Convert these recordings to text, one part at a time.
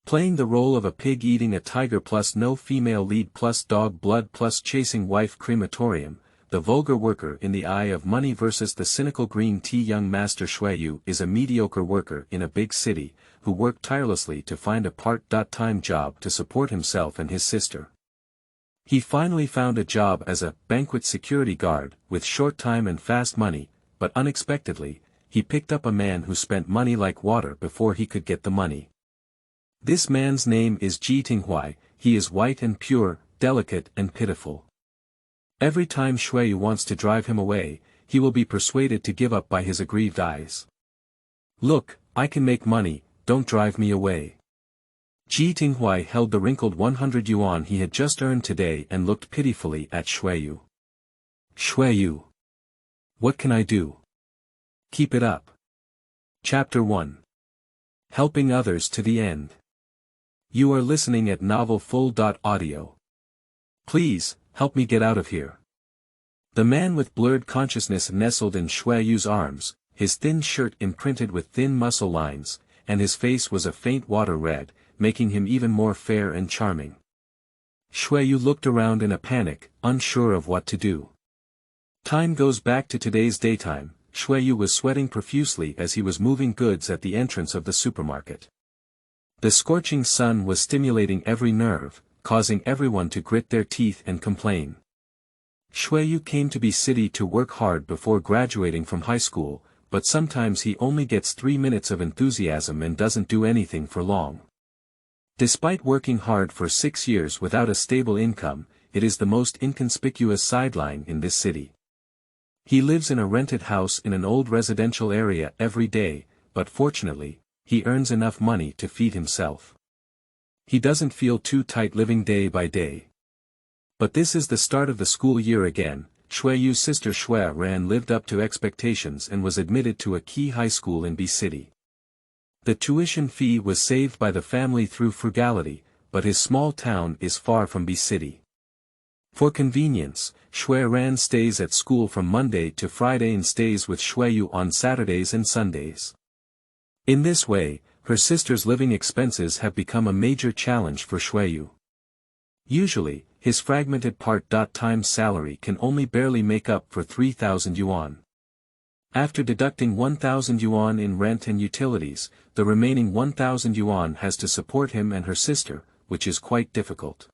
Playing the role of a pig eating a tiger+No female lead+Dog blood+Chasing wife crematorium, the vulgar worker in the eye of money versus the cynical green tea young master Xue Yu is a mediocre worker in a big city, who worked tirelessly to find a part-time job to support himself and his sister. He finally found a job as a banquet security guard with short time and fast money, but unexpectedly, he picked up a man who spent money like water before he could get the money. This man's name is Ji Tinghuai. He is white and pure, delicate and pitiful. Every time Xue Yu wants to drive him away, he will be persuaded to give up by his aggrieved eyes. "Look, I can make money, don't drive me away." Ji Tinghuai held the wrinkled 100 yuan he had just earned today and looked pitifully at Xue Yu. "Xue Yu. What can I do? Keep it up." Chapter 1. Helping Others to the End. You are listening at novelfull.audio. Please, help me get out of here. The man with blurred consciousness nestled in Xue Yu's arms, his thin shirt imprinted with thin muscle lines, and his face was a faint water red, making him even more fair and charming. Xue Yu looked around in a panic, unsure of what to do. Time goes back to today's daytime. Xue Yu was sweating profusely as he was moving goods at the entrance of the supermarket. The scorching sun was stimulating every nerve, causing everyone to grit their teeth and complain. Xue Yu came to the city to work hard before graduating from high school, but sometimes he only gets 3 minutes of enthusiasm and doesn't do anything for long. Despite working hard for 6 years without a stable income, it is the most inconspicuous sideline in this city. He lives in a rented house in an old residential area every day, but fortunately, he earns enough money to feed himself. He doesn't feel too tight living day by day. But this is the start of the school year again. Xue Yu's sister Xue Ran lived up to expectations and was admitted to a key high school in B City. The tuition fee was saved by the family through frugality, but his small town is far from B City. For convenience, Xue Ran stays at school from Monday to Friday and stays with Xue Yu on Saturdays and Sundays. In this way, her sister's living expenses have become a major challenge for Xue Yu. Usually, his fragmented part-time salary can only barely make up for 3,000 yuan. After deducting 1,000 yuan in rent and utilities, the remaining 1,000 yuan has to support him and her sister, which is quite difficult.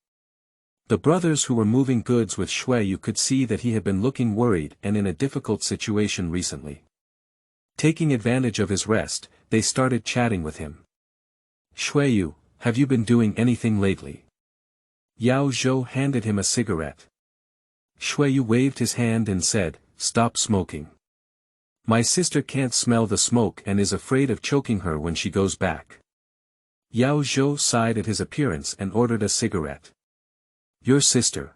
The brothers who were moving goods with Xue Yu could see that he had been looking worried and in a difficult situation recently. Taking advantage of his rest, they started chatting with him. "Xue Yu, have you been doing anything lately?" Yao Zhou handed him a cigarette. Xue Yu waved his hand and said, "Stop smoking. My sister can't smell the smoke and is afraid of choking her when she goes back." Yao Zhou sighed at his appearance and ordered a cigarette. "Your sister.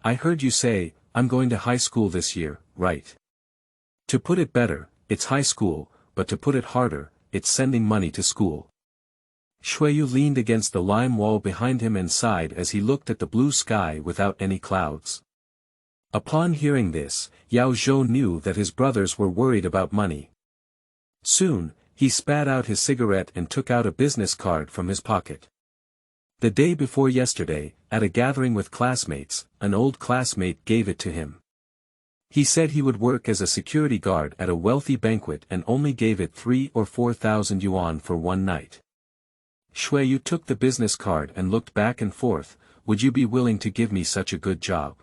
I heard you say, I'm going to high school this year, right? To put it better, it's high school, but to put it harder, it's sending money to school." Xue Yu leaned against the lime wall behind him and sighed as he looked at the blue sky without any clouds. Upon hearing this, Yao Zhou knew that his brothers were worried about money. Soon, he spat out his cigarette and took out a business card from his pocket. The day before yesterday, at a gathering with classmates, an old classmate gave it to him. He said he would work as a security guard at a wealthy banquet and only gave it 3,000 or 4,000 yuan for one night. Xue Yu took the business card and looked back and forth. "Would you be willing to give me such a good job?"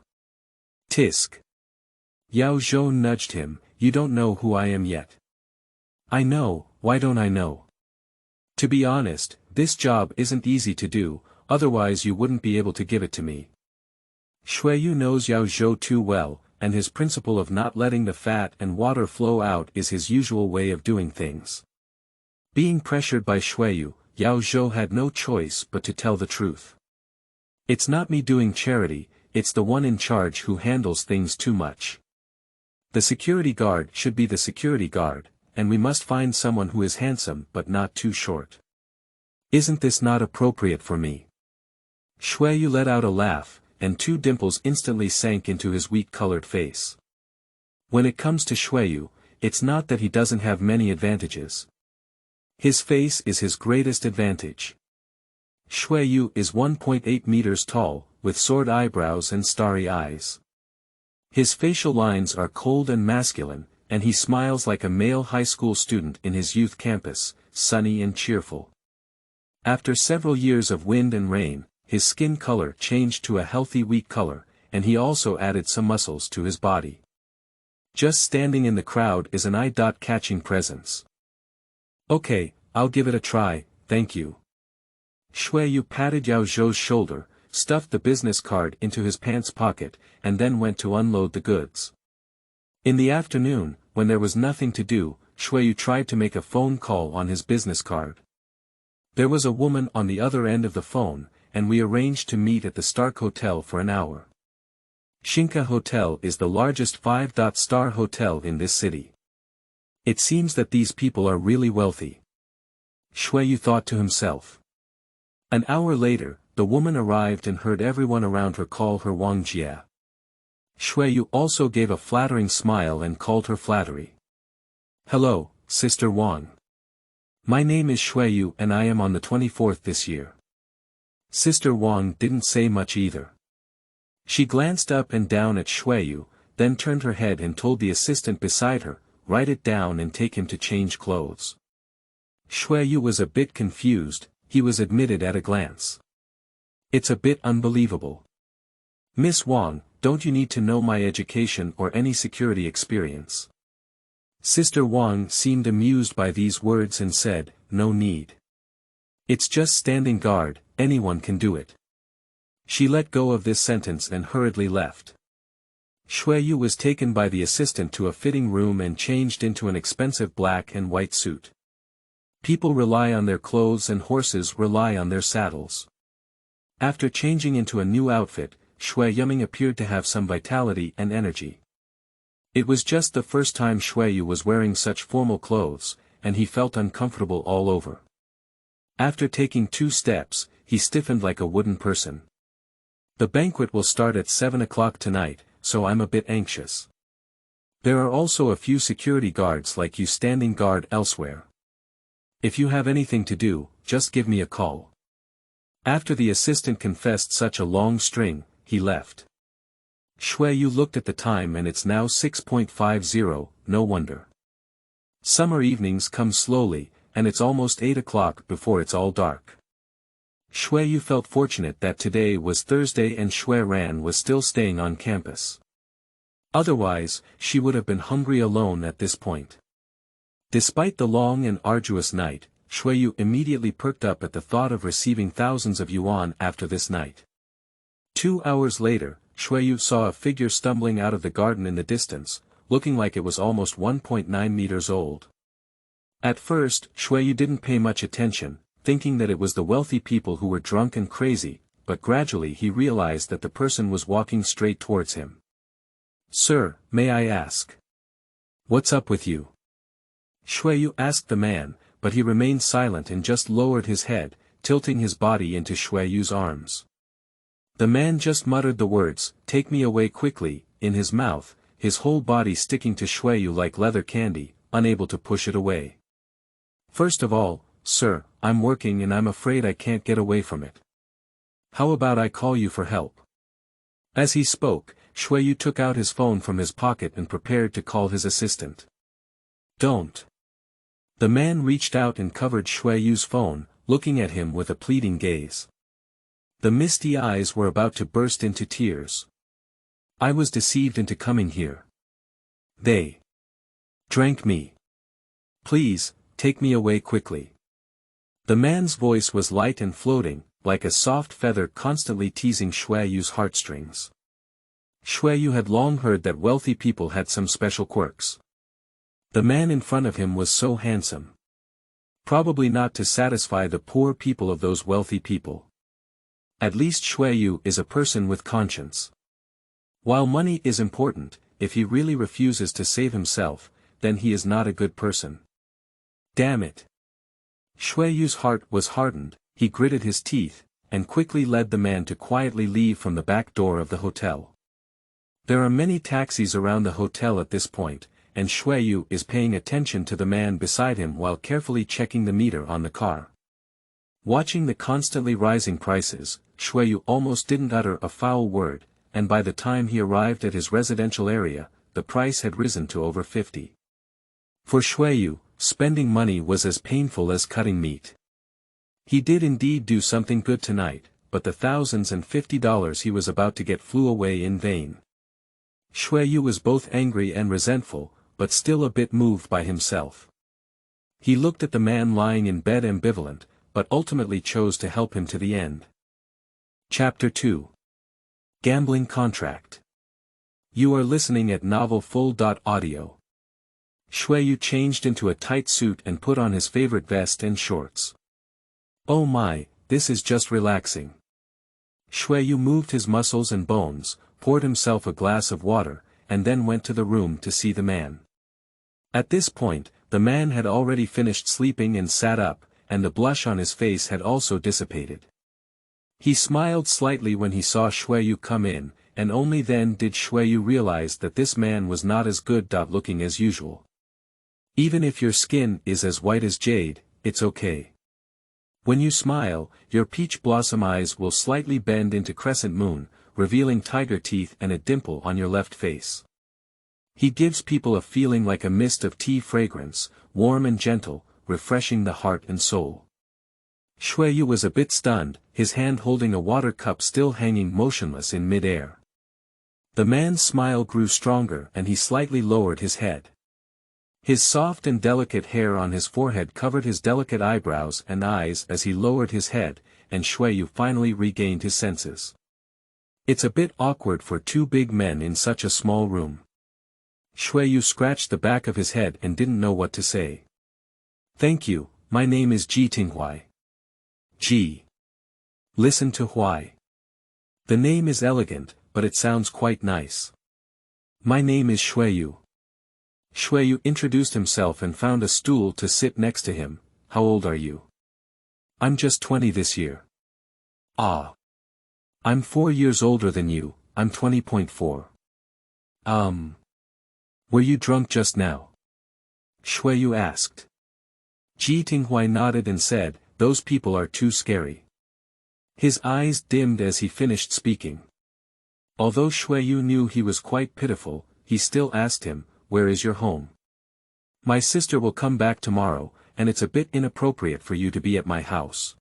"Tisk." Yao Zhou nudged him, "You don't know who I am yet." "I know, why don't I know? To be honest, this job isn't easy to do, otherwise you wouldn't be able to give it to me." Xue Yu knows Yao Zhou too well, and his principle of not letting the fat and water flow out is his usual way of doing things. Being pressured by Xue Yu, Yao Zhou had no choice but to tell the truth. "It's not me doing charity, it's the one in charge who handles things too much. The security guard should be the security guard, and we must find someone who is handsome but not too short. Isn't this not appropriate for me?" Xue Yu let out a laugh, and 2 dimples instantly sank into his wheat-colored face. When it comes to Xue Yu, it's not that he doesn't have many advantages. His face is his greatest advantage. Xue Yu is 1.8 meters tall, with sword eyebrows and starry eyes. His facial lines are cold and masculine, and he smiles like a male high school student in his youth campus, sunny and cheerful. After several years of wind and rain, his skin color changed to a healthy wheat color, and he also added some muscles to his body. Just standing in the crowd is an eye-catching presence. Okay, I'll give it a try, thank you. Xue Yu patted Yao Zhou's shoulder, stuffed the business card into his pants pocket, and then went to unload the goods. In the afternoon, when there was nothing to do, Xue Yu tried to make a phone call on his business card. There was a woman on the other end of the phone, and we arranged to meet at the Stark Hotel for an hour. Xinka Hotel is the largest 5-star hotel in this city. It seems that these people are really wealthy. Xue Yu thought to himself. An hour later, the woman arrived and heard everyone around her call her Wang Jia. Xue Yu also gave a flattering smile and called her flattery. Hello, Sister Wang. My name is Xue Yu and I am on the 24th this year. Sister Wang didn't say much either. She glanced up and down at Xue Yu, then turned her head and told the assistant beside her, write it down and take him to change clothes. Xue Yu was a bit confused, he was admitted at a glance. It's a bit unbelievable. Miss Wang, don't you need to know my education or any security experience? Sister Wang seemed amused by these words and said, no need. It's just standing guard, anyone can do it. She let go of this sentence and hurriedly left. Xue Yu was taken by the assistant to a fitting room and changed into an expensive black and white suit. People rely on their clothes and horses rely on their saddles. After changing into a new outfit, Xue Yu appeared to have some vitality and energy. It was just the first time Xue Yu was wearing such formal clothes, and he felt uncomfortable all over. After taking 2 steps, he stiffened like a wooden person. The banquet will start at 7 o'clock tonight, so I'm a bit anxious. There are also a few security guards like you standing guard elsewhere. If you have anything to do, just give me a call. After the assistant confessed such a long string, he left. Xue Yu looked at the time and it's now 6:50, no wonder. Summer evenings come slowly, and it's almost 8 o'clock before it's all dark. Xue Yu felt fortunate that today was Thursday and Xue Ran was still staying on campus. Otherwise, she would have been hungry alone at this point. Despite the long and arduous night, Xue Yu immediately perked up at the thought of receiving thousands of yuan after this night. 2 hours later, Xue Yu saw a figure stumbling out of the garden in the distance, looking like it was almost 1.9 meters old. At first, Xue Yu didn't pay much attention, thinking that it was the wealthy people who were drunk and crazy, but gradually he realized that the person was walking straight towards him. Sir, may I ask? What's up with you? Xue Yu asked the man, but he remained silent and just lowered his head, tilting his body into Xue Yu's arms. The man just muttered the words, take me away quickly, in his mouth, his whole body sticking to Xue Yu like leather candy, unable to push it away. First of all, sir, I'm working and I'm afraid I can't get away from it. How about I call you for help? As he spoke, Xue Yu took out his phone from his pocket and prepared to call his assistant. Don't. The man reached out and covered Xue Yu's phone, looking at him with a pleading gaze. The misty eyes were about to burst into tears. I was deceived into coming here. They drank me. Please, take me away quickly. The man's voice was light and floating, like a soft feather constantly teasing Xue Yu's heartstrings. Xue Yu had long heard that wealthy people had some special quirks. The man in front of him was so handsome. Probably not to satisfy the poor people of those wealthy people. At least Xue Yu is a person with conscience. While money is important, if he really refuses to save himself, then he is not a good person. Damn it. Xue Yu's heart was hardened, he gritted his teeth, and quickly led the man to quietly leave from the back door of the hotel. There are many taxis around the hotel at this point, and Xue Yu is paying attention to the man beside him while carefully checking the meter on the car. Watching the constantly rising prices, Xue Yu almost didn't utter a foul word, and by the time he arrived at his residential area, the price had risen to over 50. For Xue Yu, spending money was as painful as cutting meat. He did indeed do something good tonight, but the thousands and $50 he was about to get flew away in vain. Xue Yu was both angry and resentful, but still a bit moved by himself. He looked at the man lying in bed ambivalent, but ultimately chose to help him to the end. Chapter 2. Gambling Contract. You are listening at Novel Full.audio. Xue Yu changed into a tight suit and put on his favorite vest and shorts. Oh my, this is just relaxing. Xue Yu moved his muscles and bones, poured himself a glass of water, and then went to the room to see the man. At this point, the man had already finished sleeping and sat up, and the blush on his face had also dissipated. He smiled slightly when he saw Xue Yu come in, and only then did Xue Yu realize that this man was not as good-looking as usual. Even if your skin is as white as jade, it's okay. When you smile, your peach blossom eyes will slightly bend into crescent moon, revealing tiger teeth and a dimple on your left face. He gives people a feeling like a mist of tea fragrance, warm and gentle, refreshing the heart and soul. Xue Yu was a bit stunned, his hand holding a water cup still hanging motionless in mid-air. The man's smile grew stronger and he slightly lowered his head. His soft and delicate hair on his forehead covered his delicate eyebrows and eyes as he lowered his head, and Xue Yu finally regained his senses. It's a bit awkward for two big men in such a small room. Xue Yu scratched the back of his head and didn't know what to say. Thank you, my name is Ji Tinghuai. Ji. Listen to Huai. The name is elegant, but it sounds quite nice. My name is Xue Yu. Xue Yu introduced himself and found a stool to sit next to him. How old are you? I'm just 20 this year. Ah. I'm 4 years older than you, I'm 20.4. Were you drunk just now? Xue Yu asked. Ji Tinghuai nodded and said, those people are too scary. His eyes dimmed as he finished speaking. Although Xue Yu knew he was quite pitiful, he still asked him, where is your home? My sister will come back tomorrow, and it's a bit inappropriate for you to be at my house.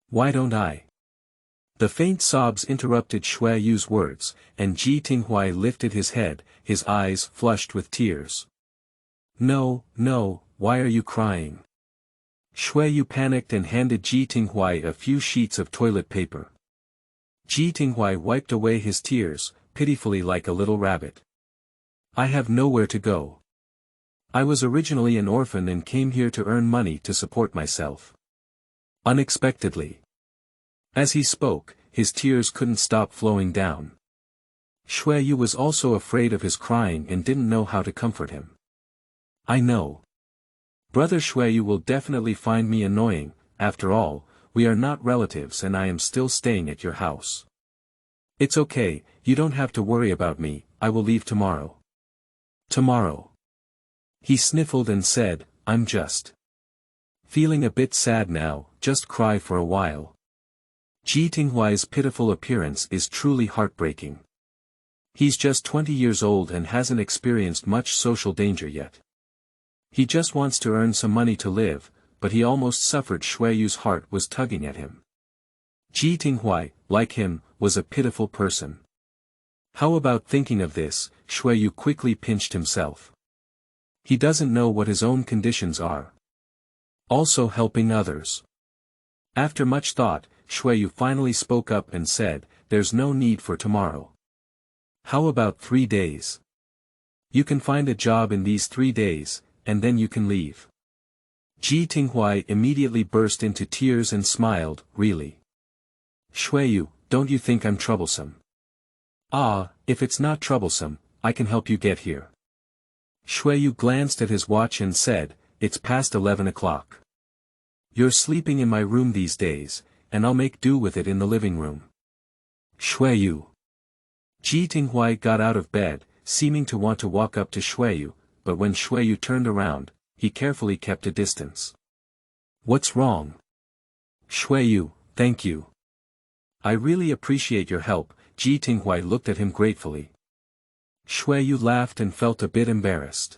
Why don't I? The faint sobs interrupted Xue Yu's words, and Ji Tinghuai lifted his head, his eyes flushed with tears. No, why are you crying? Xue Yu panicked and handed Ji Tinghuai a few sheets of toilet paper. Ji Tinghuai wiped away his tears, pitifully like a little rabbit. I have nowhere to go. I was originally an orphan and came here to earn money to support myself. Unexpectedly. As he spoke, his tears couldn't stop flowing down. Xue Yu was also afraid of his crying and didn't know how to comfort him. I know. Brother Xue Yu will definitely find me annoying, after all, we are not relatives and I am still staying at your house. It's okay, you don't have to worry about me, I will leave tomorrow. Tomorrow. He sniffled and said, I'm just feeling a bit sad now, just cry for a while. Ji Tinghuai's pitiful appearance is truly heartbreaking. He's just 20 years old and hasn't experienced much social danger yet. He just wants to earn some money to live, but he almost suffered. Xue Yu's heart was tugging at him. Ji Tinghuai, like him, was a pitiful person. How about thinking of this? Xue Yu quickly pinched himself. He doesn't know what his own conditions are. Also helping others. After much thought, Xue Yu finally spoke up and said, there's no need for tomorrow. How about 3 days? You can find a job in these 3 days, and then you can leave. Ji Tinghuai immediately burst into tears and smiled, really? Xue Yu, don't you think I'm troublesome? Ah, if it's not troublesome, I can help you get here. Xue Yu glanced at his watch and said, it's past 11 o'clock. You're sleeping in my room these days, and I'll make do with it in the living room. Xue Yu. Ji Tinghuai got out of bed, seeming to want to walk up to Xue Yu, but when Xue Yu turned around, he carefully kept a distance. What's wrong? Xue Yu, thank you. I really appreciate your help. Ji Tinghuai looked at him gratefully. Xue Yu laughed and felt a bit embarrassed.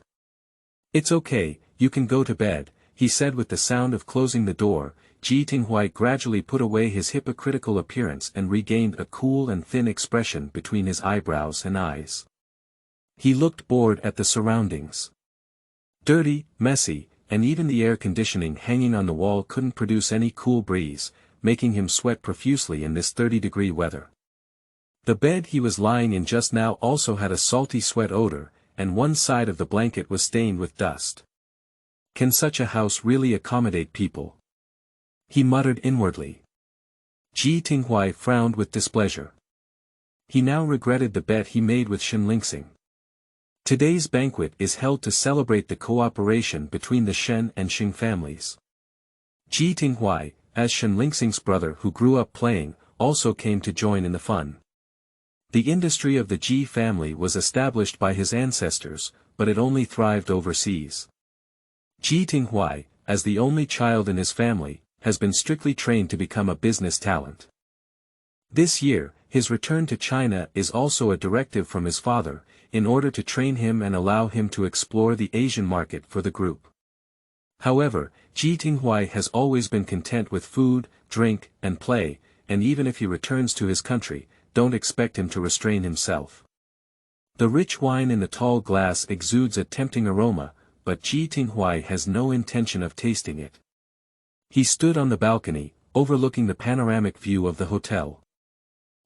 It's okay, you can go to bed, he said with the sound of closing the door. Ji Tinghuai gradually put away his hypocritical appearance and regained a cool and thin expression between his eyebrows and eyes. He looked bored at the surroundings. Dirty, messy, and even the air conditioning hanging on the wall couldn't produce any cool breeze, making him sweat profusely in this 30-degree weather. The bed he was lying in just now also had a salty sweat odor, and one side of the blanket was stained with dust. Can such a house really accommodate people? He muttered inwardly. Ji Tinghuai frowned with displeasure. He now regretted the bet he made with Shenlingxing. Today's banquet is held to celebrate the cooperation between the Shen and Xing families. Ji Tinghuai, as Shenlingxing's brother who grew up playing, also came to join in the fun. The industry of the Ji family was established by his ancestors, but it only thrived overseas. Ji Tinghuai, as the only child in his family, has been strictly trained to become a business talent. This year, his return to China is also a directive from his father, in order to train him and allow him to explore the Asian market for the group. However, Ji Tinghuai has always been content with food, drink, and play, and even if he returns to his country, don't expect him to restrain himself. The rich wine in the tall glass exudes a tempting aroma, but Ji Tinghuai has no intention of tasting it. He stood on the balcony, overlooking the panoramic view of the hotel.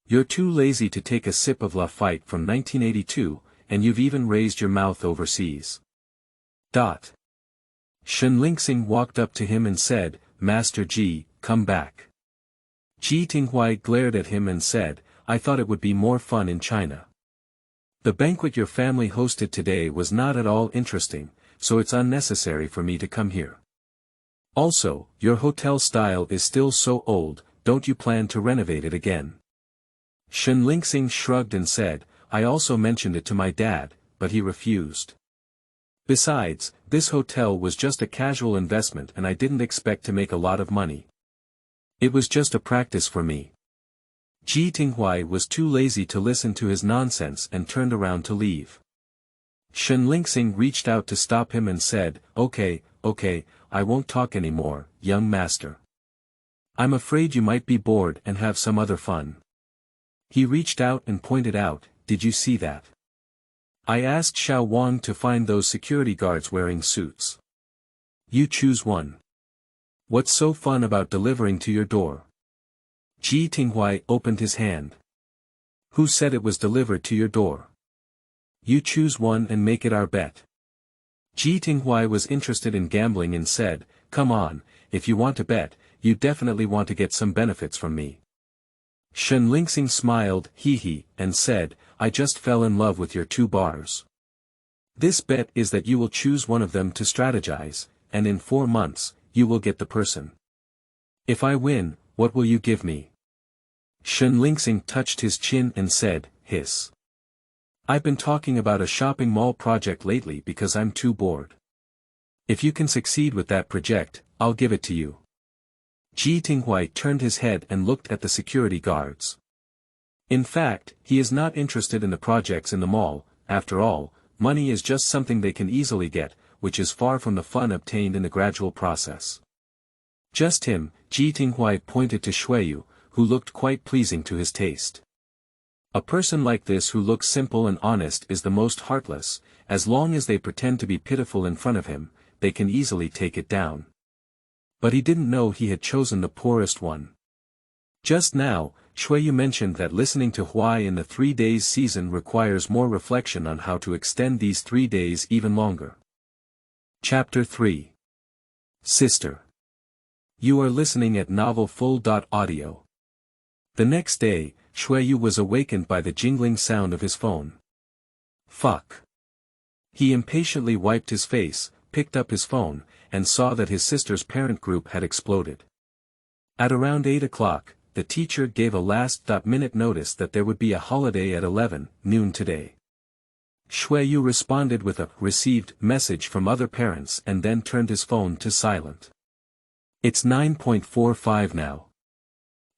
You're too lazy to take a sip of Lafite from 1982, and you've even raised your mouth overseas. Shenlingxing walked up to him and said, Master Ji, come back. Ji Tinghuai glared at him and said, I thought it would be more fun in China. The banquet your family hosted today was not at all interesting, so it's unnecessary for me to come here. Also, your hotel style is still so old, don't you plan to renovate it again? Shenlingxing shrugged and said, I also mentioned it to my dad, but he refused. Besides, this hotel was just a casual investment and I didn't expect to make a lot of money. It was just a practice for me. Ji Tinghuai was too lazy to listen to his nonsense and turned around to leave. Shenlingxing reached out to stop him and said, Okay, I won't talk anymore, young master. I'm afraid you might be bored and have some other fun. He reached out and pointed out, did you see that? I asked Xiao Wang to find those security guards wearing suits. You choose one. What's so fun about delivering to your door? Ji Tinghuai opened his hand. Who said it was delivered to your door? You choose one and make it our bet. Ji Tinghuai was interested in gambling and said, come on, if you want to bet, you definitely want to get some benefits from me. Shenlingxing smiled, hee, and said, I just fell in love with your 2 bars. This bet is that you will choose one of them to strategize, and in 4 months, you will get the person. If I win, what will you give me? Shenlingxing touched his chin and said, hiss. I've been talking about a shopping mall project lately because I'm too bored. If you can succeed with that project, I'll give it to you. Ji Tinghuai turned his head and looked at the security guards. In fact, he is not interested in the projects in the mall. After all, money is just something they can easily get, which is far from the fun obtained in the gradual process. Just him, Ji Tinghuai pointed to Xue Yu, who looked quite pleasing to his taste. A person like this who looks simple and honest is the most heartless. As long as they pretend to be pitiful in front of him, they can easily take it down. But he didn't know he had chosen the poorest one. Just now, Xue Yu mentioned that listening to Huai in the 3 days season requires more reflection on how to extend these 3 days even longer. Chapter 3. Sister. You are listening at novelfull.audio. The next day, Xue Yu was awakened by the jingling sound of his phone. Fuck. He impatiently wiped his face, picked up his phone, and saw that his sister's parent group had exploded. At around 8 o'clock, the teacher gave a last-minute notice that there would be a holiday at 11 noon today. Xue Yu responded with a received message from other parents and then turned his phone to silent. It's 9:45 now.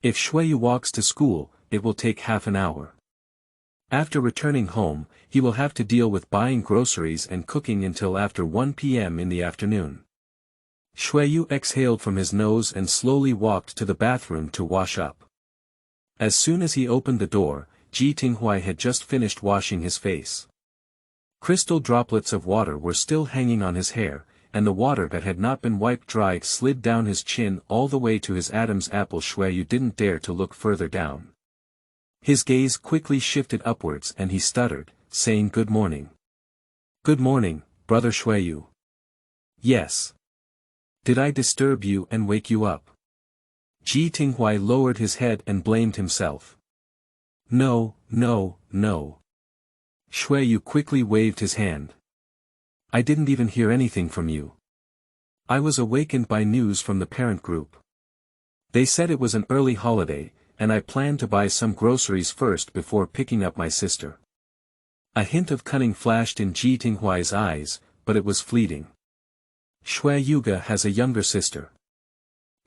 If Xue Yu walks to school, it will take half an hour. After returning home, he will have to deal with buying groceries and cooking until after 1 p.m. in the afternoon. Xue Yu exhaled from his nose and slowly walked to the bathroom to wash up. As soon as he opened the door, Ji Tinghuai had just finished washing his face. Crystal droplets of water were still hanging on his hair, and the water that had not been wiped dry slid down his chin all the way to his Adam's apple. Xue Yu didn't dare to look further down. His gaze quickly shifted upwards and he stuttered, saying good morning. Good morning, brother Xue Yu. Yes. Did I disturb you and wake you up? Ji Tinghuai lowered his head and blamed himself. No, no, no. Xue Yu quickly waved his hand. I didn't even hear anything from you. I was awakened by news from the parent group. They said it was an early holiday, and I planned to buy some groceries first before picking up my sister. A hint of cunning flashed in Ji Tinghuai's eyes, but it was fleeting. Xue Yu has a younger sister.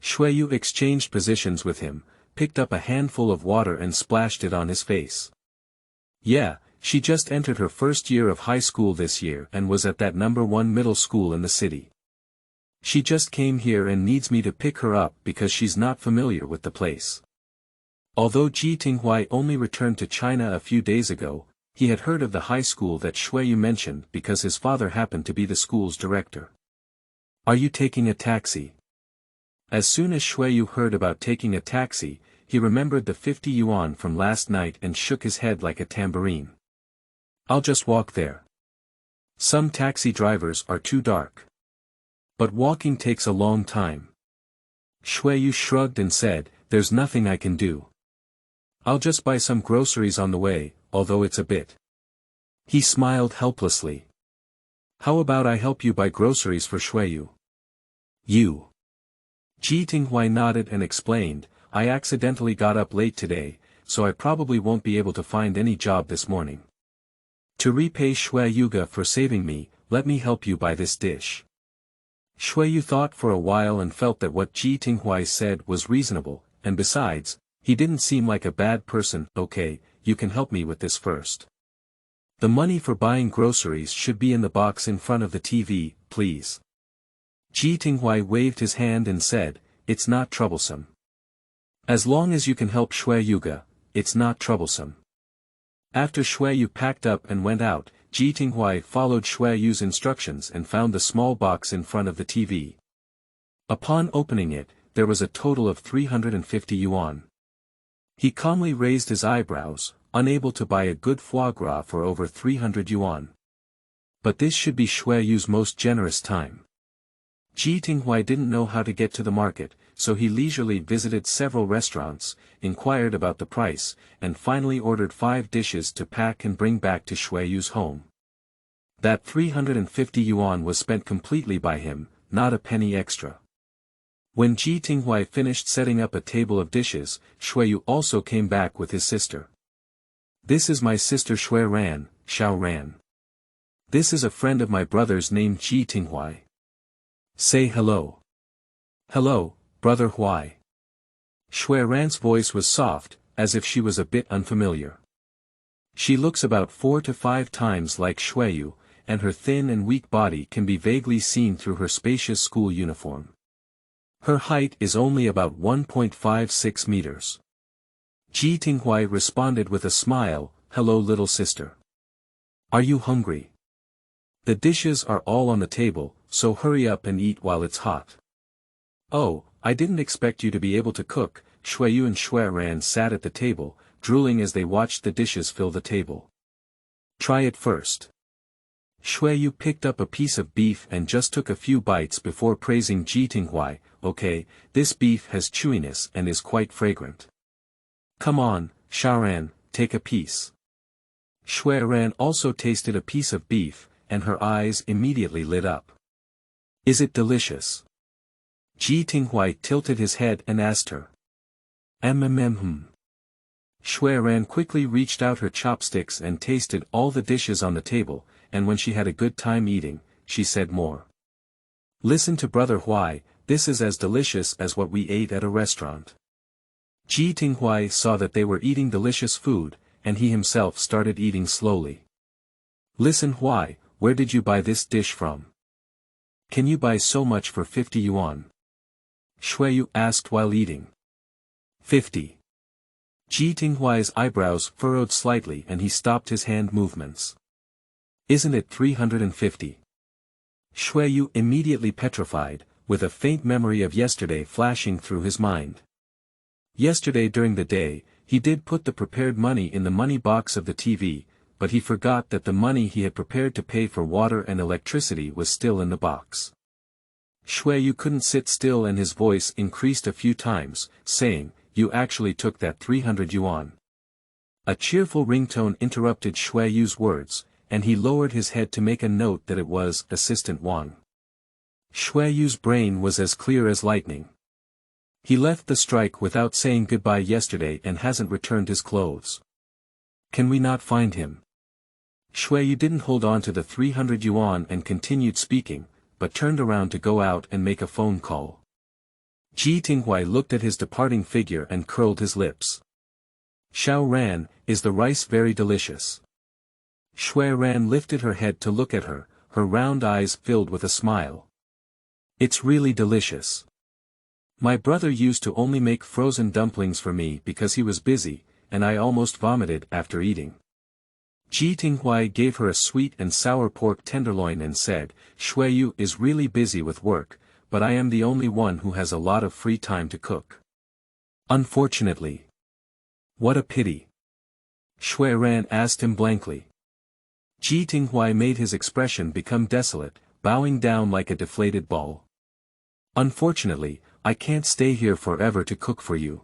Xue Yu exchanged positions with him, picked up a handful of water and splashed it on his face. Yeah, she just entered her first year of high school this year and was at that #1 middle school in the city. She just came here and needs me to pick her up because she's not familiar with the place. Although Ji Tinghuai only returned to China a few days ago, he had heard of the high school that Xue Yu mentioned because his father happened to be the school's director. Are you taking a taxi? As soon as Xue Yu heard about taking a taxi, he remembered the 50 yuan from last night and shook his head like a tambourine. I'll just walk there. Some taxi drivers are too dark. But walking takes a long time. Xue Yu shrugged and said, there's nothing I can do. I'll just buy some groceries on the way, although it's a bit. He smiled helplessly. How about I help you buy groceries for Xue Yu? You. Ji Tinghuai nodded and explained, I accidentally got up late today, so I probably won't be able to find any job this morning. To repay Xue Yu for saving me, let me help you buy this dish. Xue Yu thought for a while and felt that what Ji Tinghuai said was reasonable, and besides, he didn't seem like a bad person. Okay, you can help me with this first. The money for buying groceries should be in the box in front of the TV, please. Ji Tinghuai waved his hand and said, it's not troublesome. As long as you can help Xue Yu, it's not troublesome. After Xue Yu packed up and went out, Ji Tinghuai followed Xue Yu's instructions and found the small box in front of the TV. Upon opening it, there was a total of 350 yuan. He calmly raised his eyebrows, unable to buy a good foie gras for over 300 yuan. But this should be Xue Yu's most generous time. Ji Tinghuai didn't know how to get to the market, so he leisurely visited several restaurants, inquired about the price, and finally ordered 5 dishes to pack and bring back to Xue Yu's home. That 350 yuan was spent completely by him, not a penny extra. When Ji Tinghuai finished setting up a table of dishes, Xue Yu also came back with his sister. This is my sister Xue Ran, Xiao Ran. This is a friend of my brother's named Ji Tinghuai. Say hello. Hello, brother Huai. Xue Ran's voice was soft, as if she was a bit unfamiliar. She looks about 4 to 5 times like Xue Yu, and her thin and weak body can be vaguely seen through her spacious school uniform. Her height is only about 1.56 meters. Ji Tinghuai responded with a smile, hello little sister. Are you hungry? The dishes are all on the table, so hurry up and eat while it's hot. Oh, I didn't expect you to be able to cook. Xue Yu and Xue Ran sat at the table, drooling as they watched the dishes fill the table. Try it first. Xue Yu picked up a piece of beef and just took a few bites before praising Ji Tinghuai, okay, this beef has chewiness and is quite fragrant. Come on, Xiaoran, take a piece. Xue Ran also tasted a piece of beef, and her eyes immediately lit up. Is it delicious? Ji Tinghuai tilted his head and asked her. Xue Ran quickly reached out her chopsticks and tasted all the dishes on the table, and when she had a good time eating, she said more. Listen to brother Huai, this is as delicious as what we ate at a restaurant. Ji Tinghuai saw that they were eating delicious food, and he himself started eating slowly. Listen Huai, where did you buy this dish from? Can you buy so much for 50 yuan? Xue Yu asked while eating. 50. Ji Tinghuai's eyebrows furrowed slightly and he stopped his hand movements. Isn't it 350? Xue Yu immediately petrified, with a faint memory of yesterday flashing through his mind. Yesterday during the day, he did put the prepared money in the money box of the TV, but he forgot that the money he had prepared to pay for water and electricity was still in the box. Xue Yu couldn't sit still and his voice increased a few times, saying, "You actually took that 300 yuan." A cheerful ringtone interrupted Xue Yu's words, and he lowered his head to make a note that it was Assistant Wang. Xue Yu's brain was as clear as lightning. He left the strike without saying goodbye yesterday and hasn't returned his clothes. Can we not find him? Xue Yu didn't hold on to the 300 yuan and continued speaking, but turned around to go out and make a phone call. Ji Tinghuai looked at his departing figure and curled his lips. Xiao Ran, is the rice very delicious? Xue Ran lifted her head to look at her, her round eyes filled with a smile. It's really delicious. My brother used to only make frozen dumplings for me because he was busy, and I almost vomited after eating. Ji Tinghuai gave her a sweet and sour pork tenderloin and said, Xue Yu is really busy with work, but I am the only one who has a lot of free time to cook. Unfortunately. What a pity. Xue Ran asked him blankly. Ji Tinghuai made his expression become desolate, bowing down like a deflated ball. Unfortunately, I can't stay here forever to cook for you.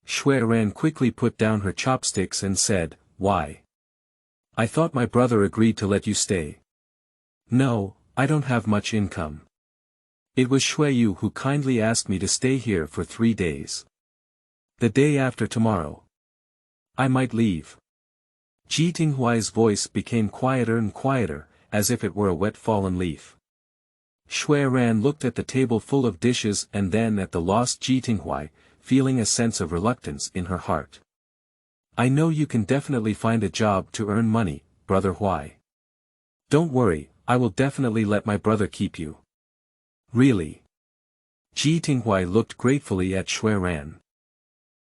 Xue Ran quickly put down her chopsticks and said, Why? I thought my brother agreed to let you stay. No, I don't have much income. It was Xue Yu who kindly asked me to stay here for 3 days. The day after tomorrow. I might leave. Ji Tinghuai's voice became quieter and quieter, as if it were a wet fallen leaf. Xue Ran looked at the table full of dishes and then at the lost Ji Tinghuai, feeling a sense of reluctance in her heart. I know you can definitely find a job to earn money, brother Huai. Don't worry, I will definitely let my brother keep you. Really? Ji Tinghuai looked gratefully at Xue Ran.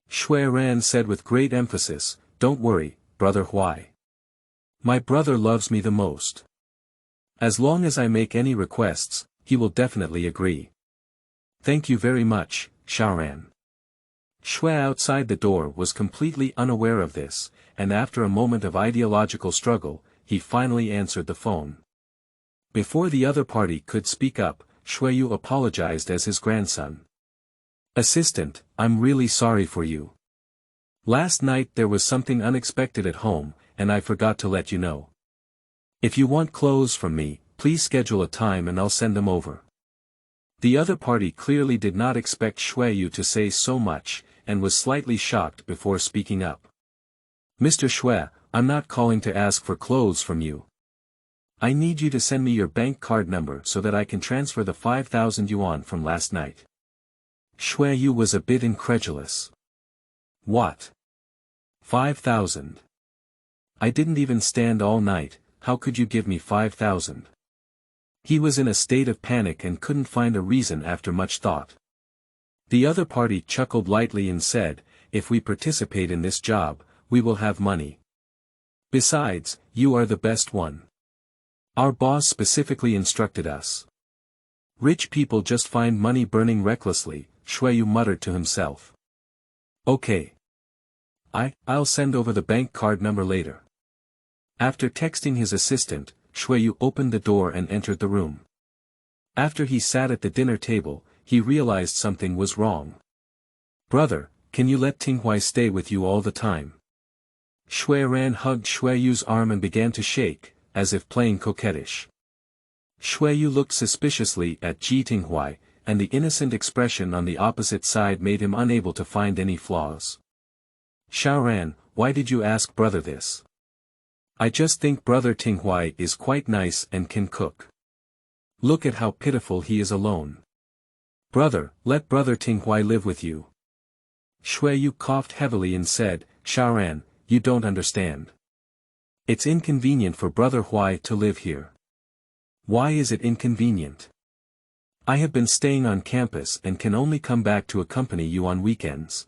Xue Ran said with great emphasis, Don't worry, brother Huai. My brother loves me the most. As long as I make any requests, he will definitely agree. Thank you very much, Xiaoran. Xue outside the door was completely unaware of this, and after a moment of ideological struggle, he finally answered the phone. Before the other party could speak up, Xue Yu apologized as his grandson. Assistant, I'm really sorry for you. Last night there was something unexpected at home, and I forgot to let you know. If you want clothes from me, please schedule a time and I'll send them over. The other party clearly did not expect Xue Yu to say so much, and was slightly shocked before speaking up. Mr. Xue, I'm not calling to ask for clothes from you. I need you to send me your bank card number so that I can transfer the 5,000 yuan from last night. Xue Yu was a bit incredulous. What? 5,000? I didn't even stand all night, how could you give me 5,000? He was in a state of panic and couldn't find a reason after much thought. The other party chuckled lightly and said, If we participate in this job, we will have money. Besides, you are the best one. Our boss specifically instructed us. Rich people just find money burning recklessly, Xue Yu muttered to himself. Okay. I'll send over the bank card number later. After texting his assistant, Xue Yu opened the door and entered the room. After he sat at the dinner table, he realized something was wrong. Brother, can you let Tinghuai stay with you all the time? Xue Ran hugged Xue Yu's arm and began to shake, as if playing coquettish. Xue Yu looked suspiciously at Ji Tinghuai, and the innocent expression on the opposite side made him unable to find any flaws. Xiaoran, why did you ask brother this? I just think brother Tinghuai is quite nice and can cook. Look at how pitiful he is alone. Brother, let brother Tinghuai live with you. Xue Yu coughed heavily and said, Shaoran, you don't understand. It's inconvenient for brother Huai to live here. Why is it inconvenient? I have been staying on campus and can only come back to accompany you on weekends.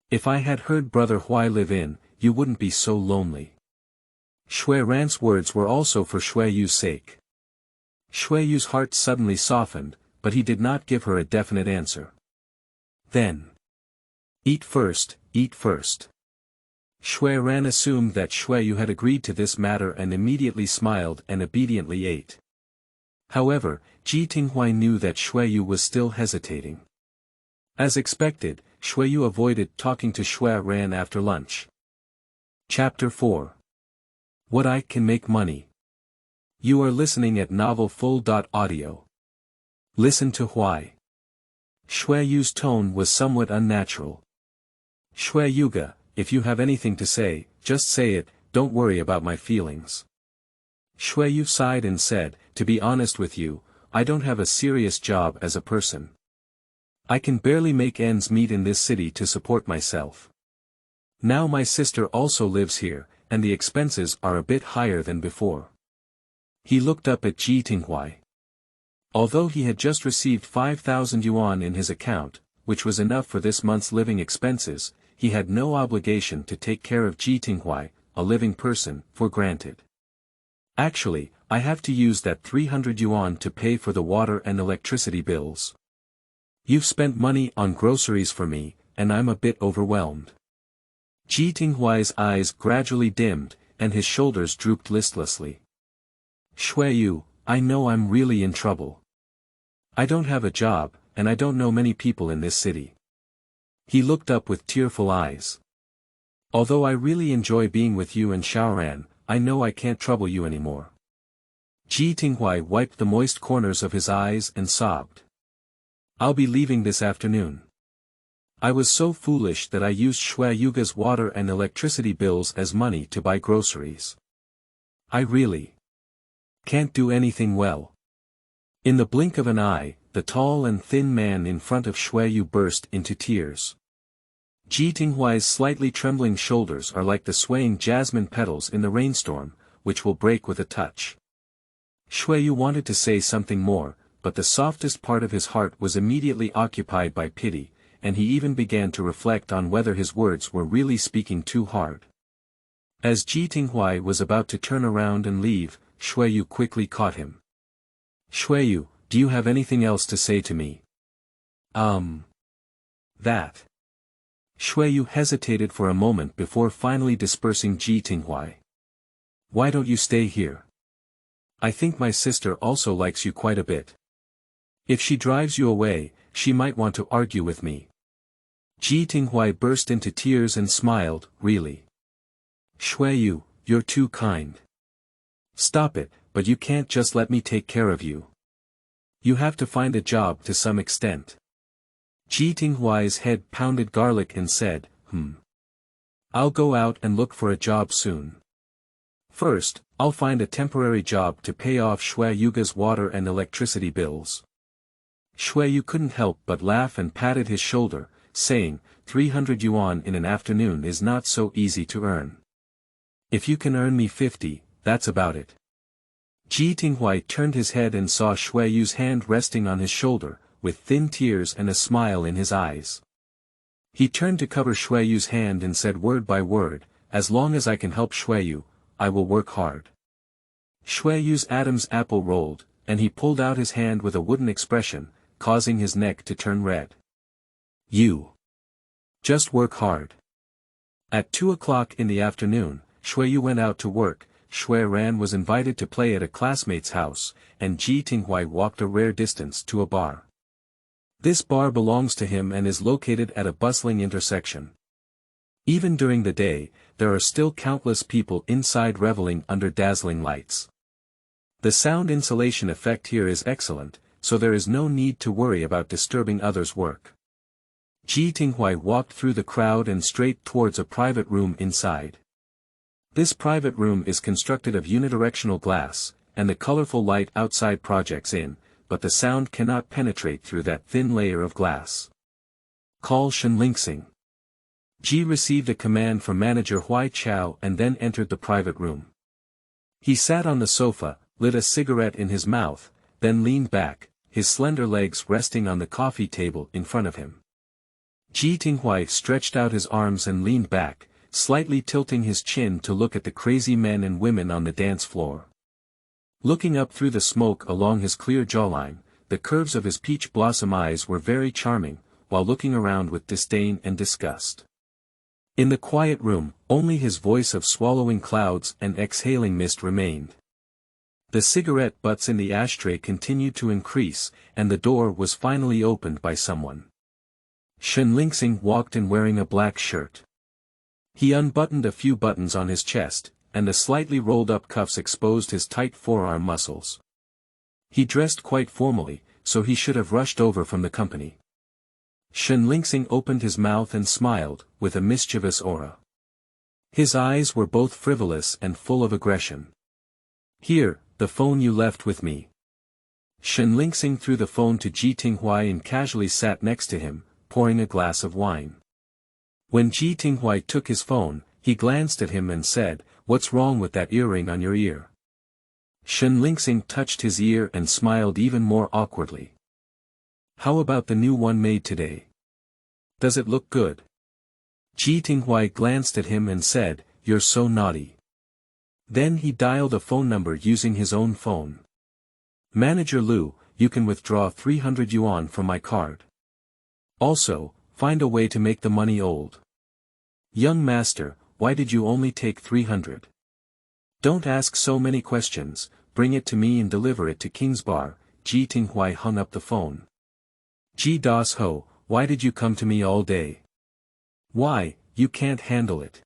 If I had heard brother Huai live in, you wouldn't be so lonely. Xue Ran's words were also for Xue Yu's sake. Xue Yu's heart suddenly softened, but he did not give her a definite answer. Then. Eat first, eat first. Xue Ran assumed that Xue Yu had agreed to this matter and immediately smiled and obediently ate. However, Ji Tinghuai knew that Xue Yu was still hesitating. As expected, Xue Yu avoided talking to Xue Ran after lunch. Chapter 4. What I Can Make Money. You are listening at Novel Full.audio. Listen to Huai. Xue Yu's tone was somewhat unnatural. Xue Yuga, if you have anything to say, just say it, don't worry about my feelings. Xue Yu sighed and said, to be honest with you, I don't have a serious job as a person. I can barely make ends meet in this city to support myself. Now my sister also lives here, and the expenses are a bit higher than before. He looked up at Ji Tinghuai. Although he had just received 5,000 yuan in his account, which was enough for this month's living expenses, he had no obligation to take care of Ji Tinghuai, a living person, for granted. Actually, I have to use that 300 yuan to pay for the water and electricity bills. You've spent money on groceries for me, and I'm a bit overwhelmed. Ji Tinghuai's eyes gradually dimmed, and his shoulders drooped listlessly. Xue Yu, I know I'm really in trouble. I don't have a job, and I don't know many people in this city. He looked up with tearful eyes. Although I really enjoy being with you and Shaoran, I know I can't trouble you anymore. Ji Tinghuai wiped the moist corners of his eyes and sobbed. I'll be leaving this afternoon. I was so foolish that I used Xue Yuga's water and electricity bills as money to buy groceries. I really can't do anything well. In the blink of an eye, the tall and thin man in front of Xue Yu burst into tears. Ji Tinghuai's slightly trembling shoulders are like the swaying jasmine petals in the rainstorm, which will break with a touch. Xue Yu wanted to say something more, but the softest part of his heart was immediately occupied by pity, and he even began to reflect on whether his words were really speaking too hard. As Ji Tinghuai was about to turn around and leave, Xue Yu quickly caught him. Xue Yu, do you have anything else to say to me? That. Xue Yu hesitated for a moment before finally dispersing Ji Tinghuai. Why don't you stay here? I think my sister also likes you quite a bit. If she drives you away, she might want to argue with me. Ji Tinghuai burst into tears and smiled, really. Xue Yu, you're too kind. Stop it, but you can't just let me take care of you. You have to find a job to some extent. Ji Tinghuai's head pounded garlic and said, I'll go out and look for a job soon. First, I'll find a temporary job to pay off Xue Yuga's water and electricity bills. Xue Yu couldn't help but laugh and patted his shoulder, saying, 300 yuan in an afternoon is not so easy to earn. If you can earn me 50, that's about it. Ji Tinghuai turned his head and saw Xue Yu's hand resting on his shoulder, with thin tears and a smile in his eyes. He turned to cover Xue Yu's hand and said word by word, as long as I can help Xue Yu, I will work hard. Xue Yu's Adam's apple rolled, and he pulled out his hand with a wooden expression, causing his neck to turn red. You just work hard. At 2 o'clock in the afternoon, Xue Yu went out to work. Xue Ran was invited to play at a classmate's house, and Ji Tinghuai walked a rare distance to a bar. This bar belongs to him and is located at a bustling intersection. Even during the day, there are still countless people inside reveling under dazzling lights. The sound insulation effect here is excellent, so there is no need to worry about disturbing others' work. Ji Tinghuai walked through the crowd and straight towards a private room inside. This private room is constructed of unidirectional glass, and the colorful light outside projects in, but the sound cannot penetrate through that thin layer of glass. Call Shenlingxing. Ji received a command from manager Hui Chao and then entered the private room. He sat on the sofa, lit a cigarette in his mouth, then leaned back, his slender legs resting on the coffee table in front of him. Ji Tinghuai stretched out his arms and leaned back, slightly tilting his chin to look at the crazy men and women on the dance floor. Looking up through the smoke along his clear jawline, the curves of his peach blossom eyes were very charming, while looking around with disdain and disgust. In the quiet room, only his voice of swallowing clouds and exhaling mist remained. The cigarette butts in the ashtray continued to increase, and the door was finally opened by someone. Shenlingxing walked in wearing a black shirt. He unbuttoned a few buttons on his chest, and the slightly rolled-up cuffs exposed his tight forearm muscles. He dressed quite formally, so he should have rushed over from the company. Shenlingxing opened his mouth and smiled, with a mischievous aura. His eyes were both frivolous and full of aggression. "Here, the phone you left with me." Shenlingxing threw the phone to Ji Tinghuai and casually sat next to him, pouring a glass of wine. When Ji Tinghuai took his phone, he glanced at him and said, "What's wrong with that earring on your ear?" Shenlingxing touched his ear and smiled even more awkwardly. "How about the new one made today? Does it look good?" Ji Tinghuai glanced at him and said, "You're so naughty." Then he dialed a phone number using his own phone. "Manager Lu, you can withdraw 300 yuan from my card. Also, find a way to make the money old." "Young master, why did you only take 300? Don't ask so many questions, bring it to me and deliver it to King's Bar." Ji Tinghuai hung up the phone. "Ji Das Ho, why did you come to me all day? Why, you can't handle it?"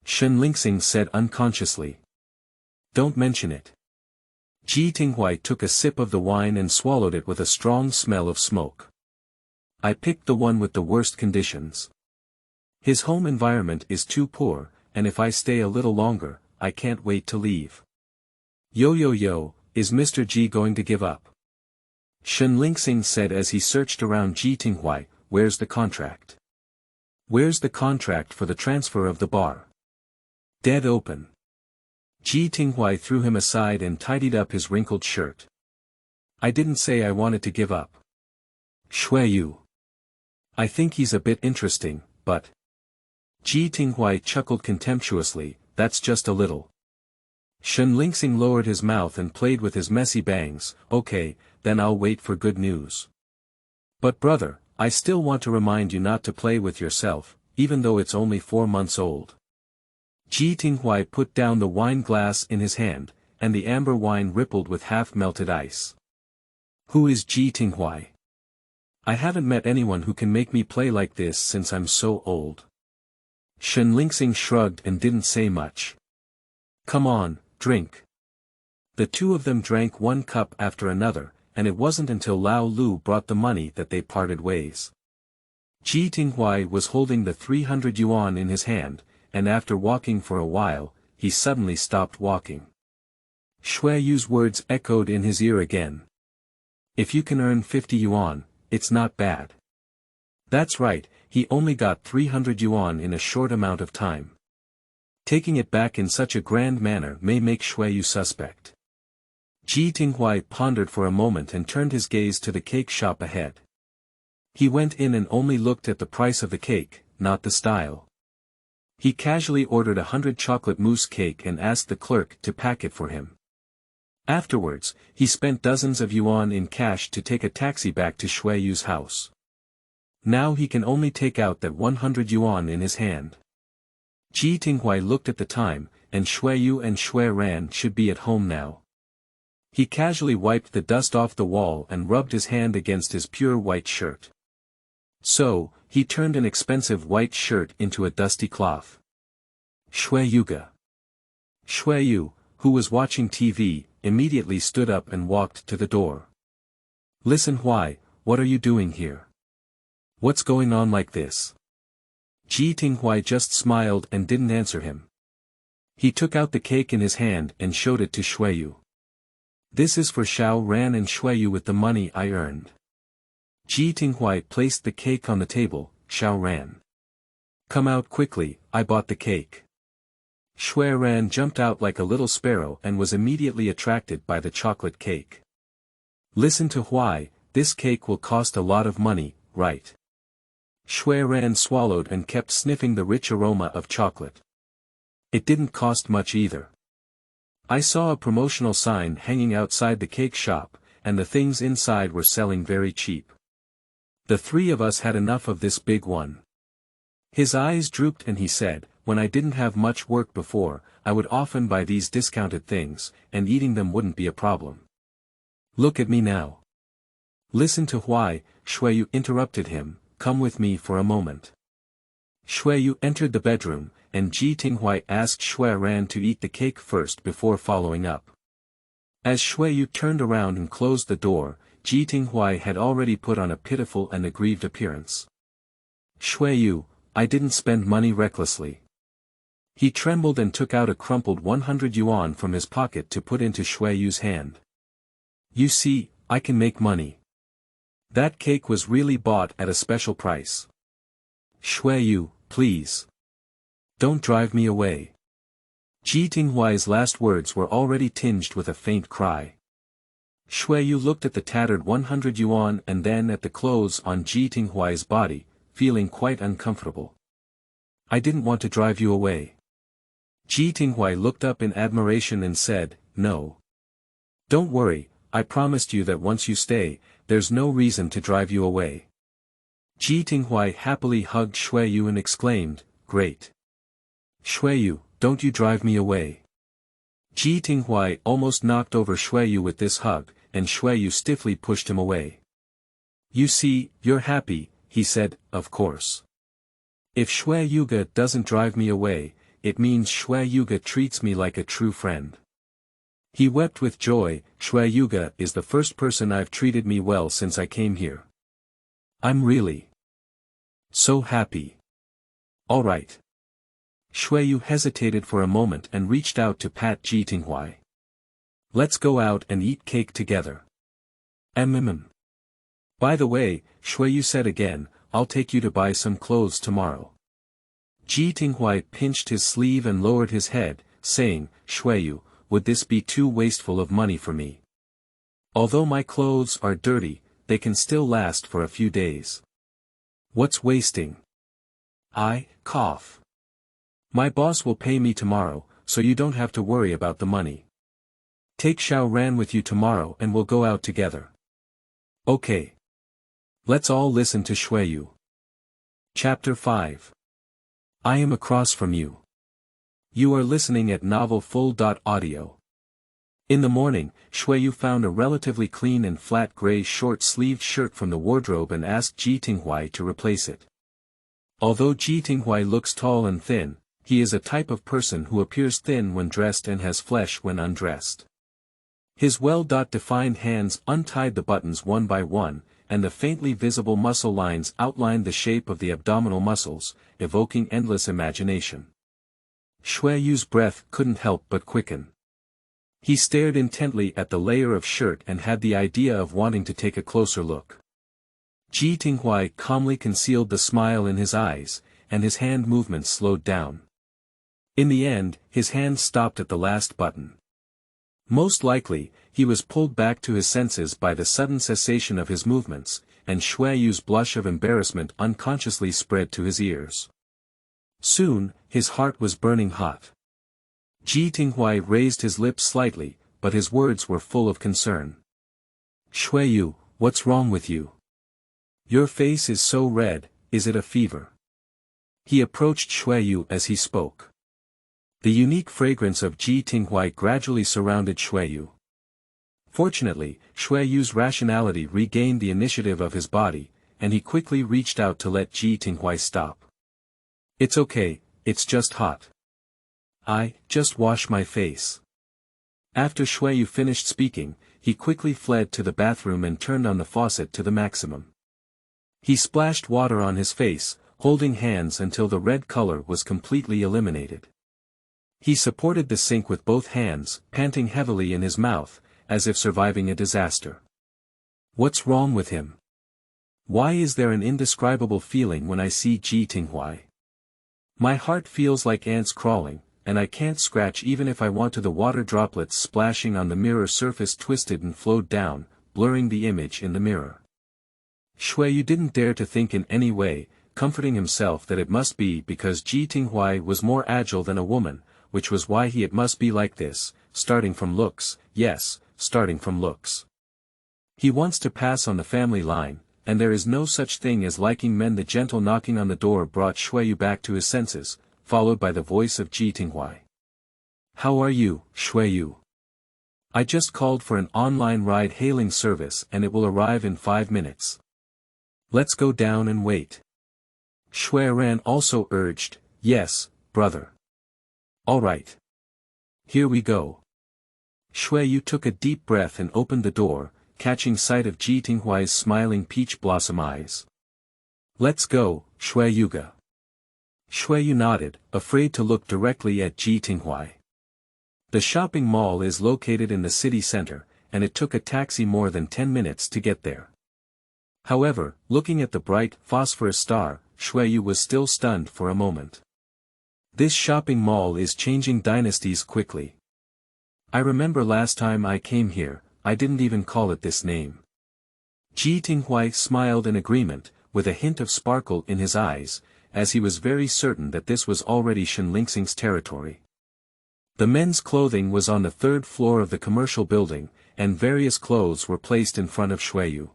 Shenlingxing said unconsciously. "Don't mention it." Ji Tinghuai took a sip of the wine and swallowed it with a strong smell of smoke. "I picked the one with the worst conditions. His home environment is too poor, and if I stay a little longer, I can't wait to leave." Yo, is Mr. Ji going to give up?" Shenlingxing said as he searched around Ji Tinghuai, "Where's the contract? Where's the contract for the transfer of the bar?" "Dead open." Ji Tinghuai threw him aside and tidied up his wrinkled shirt. "I didn't say I wanted to give up. Xue Yu. I think he's a bit interesting, but..." Ji Tinghuai chuckled contemptuously, "That's just a little." Shenlingxing lowered his mouth and played with his messy bangs. "Okay, then I'll wait for good news. But brother, I still want to remind you not to play with yourself, even though it's only 4 months old." Ji Tinghuai put down the wine glass in his hand, and the amber wine rippled with half-melted ice. "Who is Ji Tinghuai? I haven't met anyone who can make me play like this since I'm so old." Shenlingxing shrugged and didn't say much. "Come on, drink." The two of them drank one cup after another, and it wasn't until Lao Lu brought the money that they parted ways. Ji Tinghuai was holding the 300 yuan in his hand, and after walking for a while, he suddenly stopped walking. Xue Yu's words echoed in his ear again. "If you can earn 50 yuan, it's not bad." That's right, he only got 300 yuan in a short amount of time. Taking it back in such a grand manner may make Xue Yu suspect. Ji Tinghuai pondered for a moment and turned his gaze to the cake shop ahead. He went in and only looked at the price of the cake, not the style. He casually ordered 100 chocolate mousse cake and asked the clerk to pack it for him. Afterwards, he spent dozens of yuan in cash to take a taxi back to Xue Yu's house. Now he can only take out that 100 yuan in his hand. Ji Tinghuai looked at the time, and Xue Yu and Xue Ran should be at home now. He casually wiped the dust off the wall and rubbed his hand against his pure white shirt. So, he turned an expensive white shirt into a dusty cloth. Xue Yuga. Xue Yu, who was watching TV, immediately stood up and walked to the door. "Listen Huai, what are you doing here? What's going on like this?" Ji Tinghuai just smiled and didn't answer him. He took out the cake in his hand and showed it to Xue Yu. This is for Xiao Ran and Xue Yu with the money I earned. Ji Tinghuai placed the cake on the table. Xiao Ran. Come out quickly, I bought the cake. Xue Ran jumped out like a little sparrow and was immediately attracted by the chocolate cake. Listen to Huai, this cake will cost a lot of money, right? Xue Ran swallowed and kept sniffing the rich aroma of chocolate. It didn't cost much either. I saw a promotional sign hanging outside the cake shop, and the things inside were selling very cheap. The three of us had enough of this big one. His eyes drooped and he said, when I didn't have much work before, I would often buy these discounted things, and eating them wouldn't be a problem. Look at me now. Listen to Huai, Xue Yu interrupted him, come with me for a moment. Xue Yu entered the bedroom, and Ji Tinghuai asked Xue Ran to eat the cake first before following up. As Xue Yu turned around and closed the door, Ji Tinghuai had already put on a pitiful and aggrieved appearance. Xue Yu, I didn't spend money recklessly. He trembled and took out a crumpled 100 yuan from his pocket to put into Xue Yu's hand. You see, I can make money. That cake was really bought at a special price. Xue Yu, please. Don't drive me away. Ji Tinghuai's last words were already tinged with a faint cry. Xue Yu looked at the tattered 100 yuan and then at the clothes on Ji Tinghuai's body, feeling quite uncomfortable. I didn't want to drive you away. Ji Tinghuai looked up in admiration and said, no. Don't worry, I promised you that once you stay, there's no reason to drive you away. Ji Tinghuai happily hugged Xue Yu and exclaimed, great. Xue Yu, don't you drive me away. Ji Tinghuai almost knocked over Xue Yu with this hug, and Xue Yu stiffly pushed him away. You see, you're happy, he said, of course. If Xue Yuga doesn't drive me away, it means Xue Yuga treats me like a true friend. He wept with joy, Xue Yuga is the first person I've treated me well since I came here. I'm really so happy. All right. Xue Yu hesitated for a moment and reached out to pat Ji Tinghuai. Let's go out and eat cake together. By the way, Xue Yu said again, I'll take you to buy some clothes tomorrow. Ji Tinghuai pinched his sleeve and lowered his head, saying, Xue Yu, would this be too wasteful of money for me? Although my clothes are dirty, they can still last for a few days. What's wasting? I cough. My boss will pay me tomorrow, so you don't have to worry about the money. Take Xiao Ran with you tomorrow and we'll go out together. Okay. Let's all listen to Xue Yu. Chapter 5. I am across from you. You are listening at Novel Full.audio. In the morning, Xue Yu found a relatively clean and flat gray short-sleeved shirt from the wardrobe and asked Ji Tinghuai to replace it. Although Ji Tinghuai looks tall and thin, he is a type of person who appears thin when dressed and has flesh when undressed. His well-defined hands untied the buttons one by one, and the faintly visible muscle lines outlined the shape of the abdominal muscles, evoking endless imagination. Xue Yu's breath couldn't help but quicken. He stared intently at the layer of shirt and had the idea of wanting to take a closer look. Ji Tinghuai calmly concealed the smile in his eyes, and his hand movements slowed down. In the end, his hand stopped at the last button. Most likely, he was pulled back to his senses by the sudden cessation of his movements, and Xue Yu's blush of embarrassment unconsciously spread to his ears. Soon, his heart was burning hot. Ji Tinghuai raised his lips slightly, but his words were full of concern. Xue Yu, what's wrong with you? Your face is so red, is it a fever? He approached Xue Yu as he spoke. The unique fragrance of Ji Tinghuai gradually surrounded Xue Yu. Fortunately, Xue Yu's rationality regained the initiative of his body, and he quickly reached out to let Ji Tinghuai stop. It's okay, it's just hot. I just wash my face. After Xue Yu finished speaking, he quickly fled to the bathroom and turned on the faucet to the maximum. He splashed water on his face, holding hands until the red color was completely eliminated. He supported the sink with both hands, panting heavily in his mouth, as if surviving a disaster. What's wrong with him? Why is there an indescribable feeling when I see Ji Tinghuai? My heart feels like ants crawling, and I can't scratch even if I want to. The water droplets splashing on the mirror surface twisted and flowed down, blurring the image in the mirror. Xue Yu didn't dare to think in any way, comforting himself that it must be because Ji Tinghuai was more agile than a woman, which was why it must be like this, starting from looks, yes, starting from looks. He wants to pass on the family line, and there is no such thing as liking men. The gentle knocking on the door brought Xue Yu back to his senses, followed by the voice of Ji Tinghuai. How are you, Xue Yu? I just called for an online ride-hailing service and it will arrive in 5 minutes. Let's go down and wait. Xue Ran also urged, yes, brother. All right. Here we go. Xue Yu took a deep breath and opened the door, catching sight of Ji Tinghuai's smiling peach blossom eyes. Let's go, Xue Yuga. Xue Yu nodded, afraid to look directly at Ji Tinghuai. The shopping mall is located in the city center, and it took a taxi more than 10 minutes to get there. However, looking at the bright, phosphorus star, Xue Yu was still stunned for a moment. This shopping mall is changing dynasties quickly. I remember last time I came here, I didn't even call it this name. Ji Tinghuai smiled in agreement, with a hint of sparkle in his eyes, as he was very certain that this was already Shen Lingxing's territory. The men's clothing was on the 3rd floor of the commercial building, and various clothes were placed in front of Xue Yu.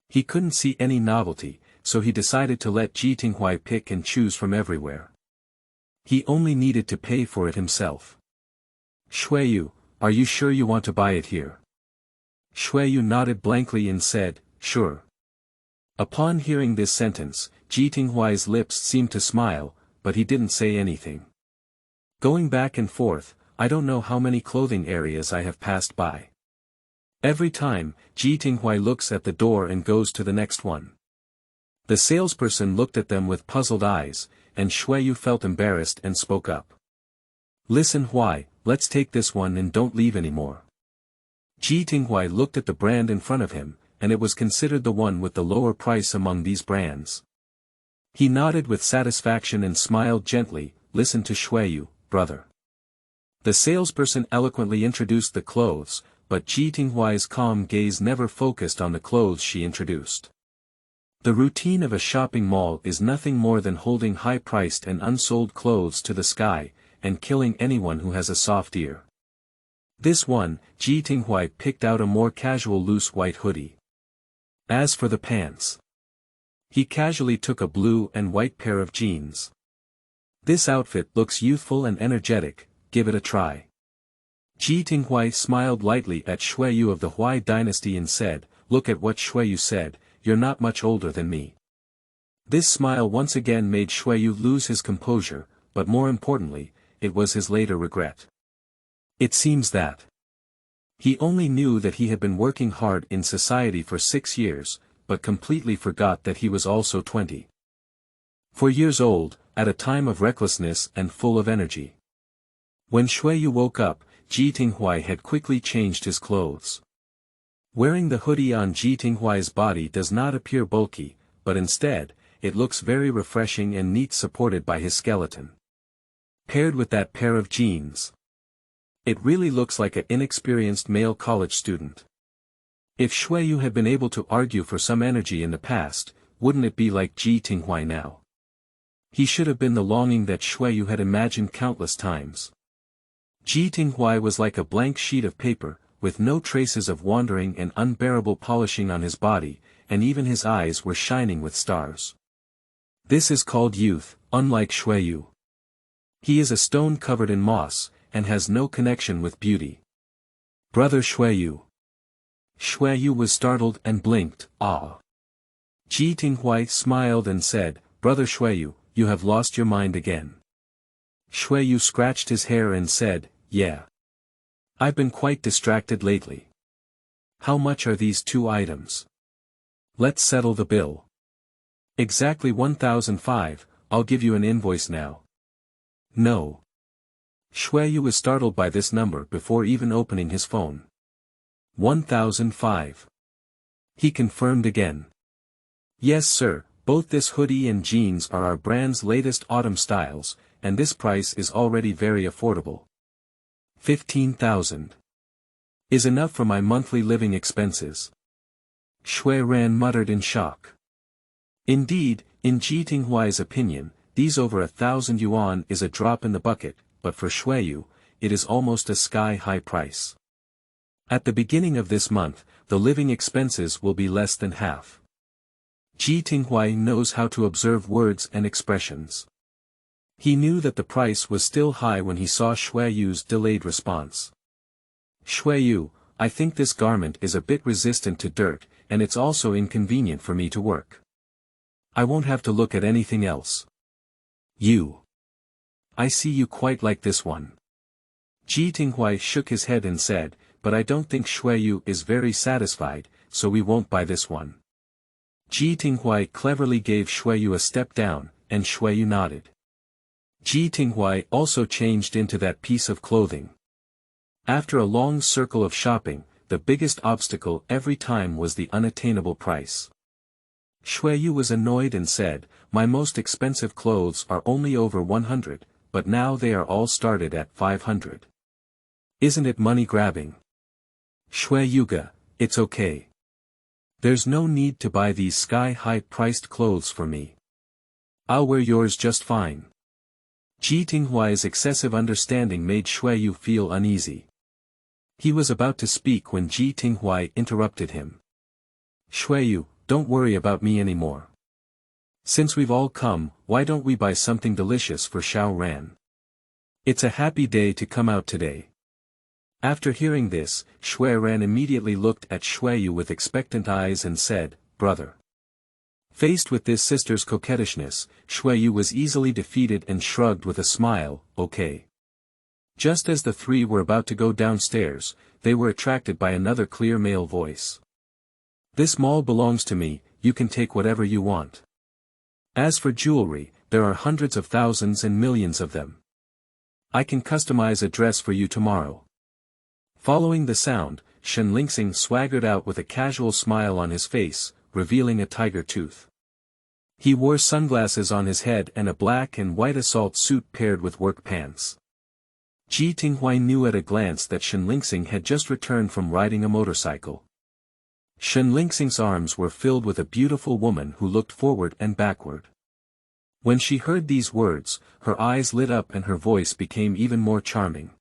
He couldn't see any novelty, so he decided to let Ji Tinghuai pick and choose from everywhere. He only needed to pay for it himself. Xue Yu, are you sure you want to buy it here? Xue Yu nodded blankly and said, sure. Upon hearing this sentence, Ji Tinghuai's lips seemed to smile, but he didn't say anything. Going back and forth, I don't know how many clothing areas I have passed by. Every time, Ji Tinghuai looks at the door and goes to the next one. The salesperson looked at them with puzzled eyes, and Xue Yu felt embarrassed and spoke up. Listen Huai, let's take this one and don't leave anymore. Ji Tinghuai looked at the brand in front of him, and it was considered the one with the lower price among these brands. He nodded with satisfaction and smiled gently, listen to Xue Yu, brother. The salesperson eloquently introduced the clothes, but Ji Tinghuai's calm gaze never focused on the clothes she introduced. The routine of a shopping mall is nothing more than holding high-priced and unsold clothes to the sky, and killing anyone who has a soft ear. This one, Ji Tinghuai picked out a more casual loose white hoodie. As for the pants, he casually took a blue and white pair of jeans. This outfit looks youthful and energetic, give it a try. Ji Tinghuai smiled lightly at Xue Yu of the Huai dynasty and said, look at what Xue Yu said, you're not much older than me. This smile once again made Xue Yu lose his composure, but more importantly, it was his later regret. It seems that he only knew that he had been working hard in society for 6 years, but completely forgot that he was also 24 years old, at a time of recklessness and full of energy. When Xue Yu woke up, Ji Tinghuai had quickly changed his clothes. Wearing the hoodie on Ji Tinghuai's body does not appear bulky, but instead, it looks very refreshing and neat, supported by his skeleton. Paired with that pair of jeans, it really looks like an inexperienced male college student. If Xue Yu had been able to argue for some energy in the past, wouldn't it be like Ji Tinghuai now? He should have been the longing that Xue Yu had imagined countless times. Ji Tinghuai was like a blank sheet of paper, with no traces of wandering and unbearable polishing on his body, and even his eyes were shining with stars. This is called youth, unlike Xue Yu. He is a stone covered in moss, and has no connection with beauty. Brother Xue Yu. Xue Yu was startled and blinked, ah. Ji Tinghuai smiled and said, Brother Xue Yu, you have lost your mind again. Xue Yu scratched his hair and said, yeah. I've been quite distracted lately. How much are these 2 items? Let's settle the bill. Exactly 1,005, I'll give you an invoice now. No. Xue Yu was startled by this number before even opening his phone. 1005. He confirmed again. Yes sir, both this hoodie and jeans are our brand's latest autumn styles, and this price is already very affordable. 15,000. Is enough for my monthly living expenses. Xue Ran muttered in shock. Indeed, in Ji Tinghuai's opinion, these over 1,000 yuan is a drop in the bucket, but for Xue Yu, it is almost a sky-high price. At the beginning of this month, the living expenses will be less than half. Ji Tinghuai knows how to observe words and expressions. He knew that the price was still high when he saw Xue Yu's delayed response. Xue Yu, I think this garment is a bit resistant to dirt, and it's also inconvenient for me to work. I won't have to look at anything else. You. I see you quite like this one. Ji Tinghuai shook his head and said, but I don't think Xue Yu is very satisfied, so we won't buy this one. Ji Tinghuai cleverly gave Xue Yu a step down, and Xue Yu nodded. Ji Tinghuai also changed into that piece of clothing. After a long circle of shopping, the biggest obstacle every time was the unattainable price. Xue Yu was annoyed and said, my most expensive clothes are only over 100, but now they are all started at 500. Isn't it money grabbing? Xue Yuga, it's okay. There's no need to buy these sky-high priced clothes for me. I'll wear yours just fine. Ji Tinghuai's excessive understanding made Xue Yu feel uneasy. He was about to speak when Ji Tinghuai interrupted him. Xue Yu, don't worry about me anymore. Since we've all come, why don't we buy something delicious for Xiao Ran? It's a happy day to come out today. After hearing this, Xue Ran immediately looked at Xue Yu with expectant eyes and said, brother. Faced with this sister's coquettishness, Xue Yu was easily defeated and shrugged with a smile, okay. Just as the three were about to go downstairs, they were attracted by another clear male voice. This mall belongs to me, you can take whatever you want. As for jewelry, there are hundreds of thousands and millions of them. I can customize a dress for you tomorrow. Following the sound, Shen Lingxing swaggered out with a casual smile on his face, revealing a tiger tooth. He wore sunglasses on his head and a black and white assault suit paired with work pants. Ji Tinghuai knew at a glance that Shen Lingxing had just returned from riding a motorcycle. Shen Lingxing's arms were filled with a beautiful woman who looked forward and backward. When she heard these words, her eyes lit up and her voice became even more charming.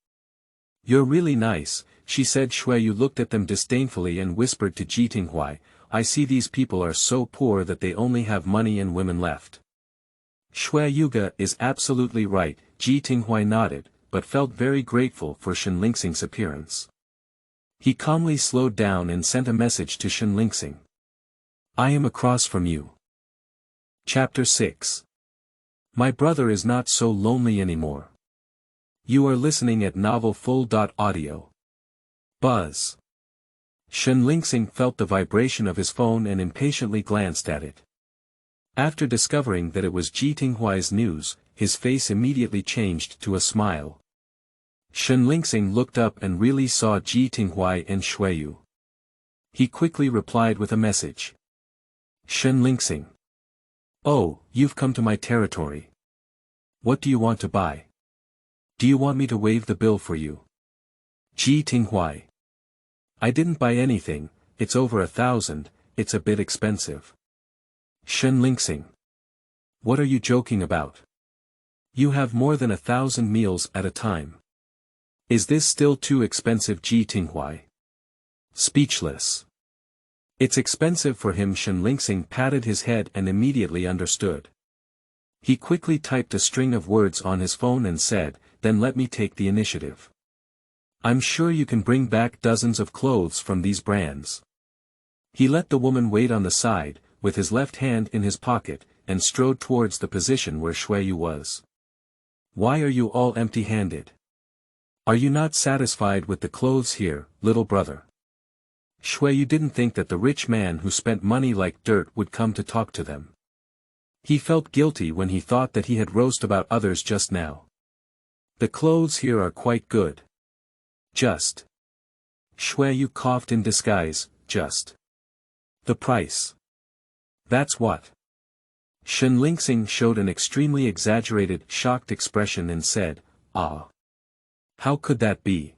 You're really nice, she said. Xue Yu looked at them disdainfully and whispered to Ji Tinghuai, I see these people are so poor that they only have money and women left. Xue Yuga is absolutely right, Ji Tinghuai nodded, but felt very grateful for Shen Lingxing's appearance. He calmly slowed down and sent a message to Shen Lingxing. I am across from you. Chapter 6. My brother is not so lonely anymore. You are listening at novelfull.audio. Buzz. Shen Lingxing felt the vibration of his phone and impatiently glanced at it. After discovering that it was Ji Tinghuai's news, his face immediately changed to a smile. Shen Lingxing looked up and really saw Ji Tinghuai and Xue Yu. He quickly replied with a message. Shen Lingxing. Oh, you've come to my territory. What do you want to buy? Do you want me to waive the bill for you? Ji Tinghuai. I didn't buy anything, it's over 1,000, it's a bit expensive. Shen Lingxing. What are you joking about? You have more than 1,000 meals at a time. Is this still too expensive? Ji Tinghuai. Speechless. It's expensive for him. Shen Lingxing patted his head and immediately understood. He quickly typed a string of words on his phone and said, then let me take the initiative. I'm sure you can bring back dozens of clothes from these brands. He let the woman wait on the side, with his left hand in his pocket, and strode towards the position where Xue Yu was. Why are you all empty-handed? Are you not satisfied with the clothes here, little brother? Xue Yu didn't think that the rich man who spent money like dirt would come to talk to them. He felt guilty when he thought that he had roasted about others just now. The clothes here are quite good. Just Xue Yu coughed in disguise, just. The price. That's what. Shen Lingxing showed an extremely exaggerated, shocked expression and said, "Ah. How could that be?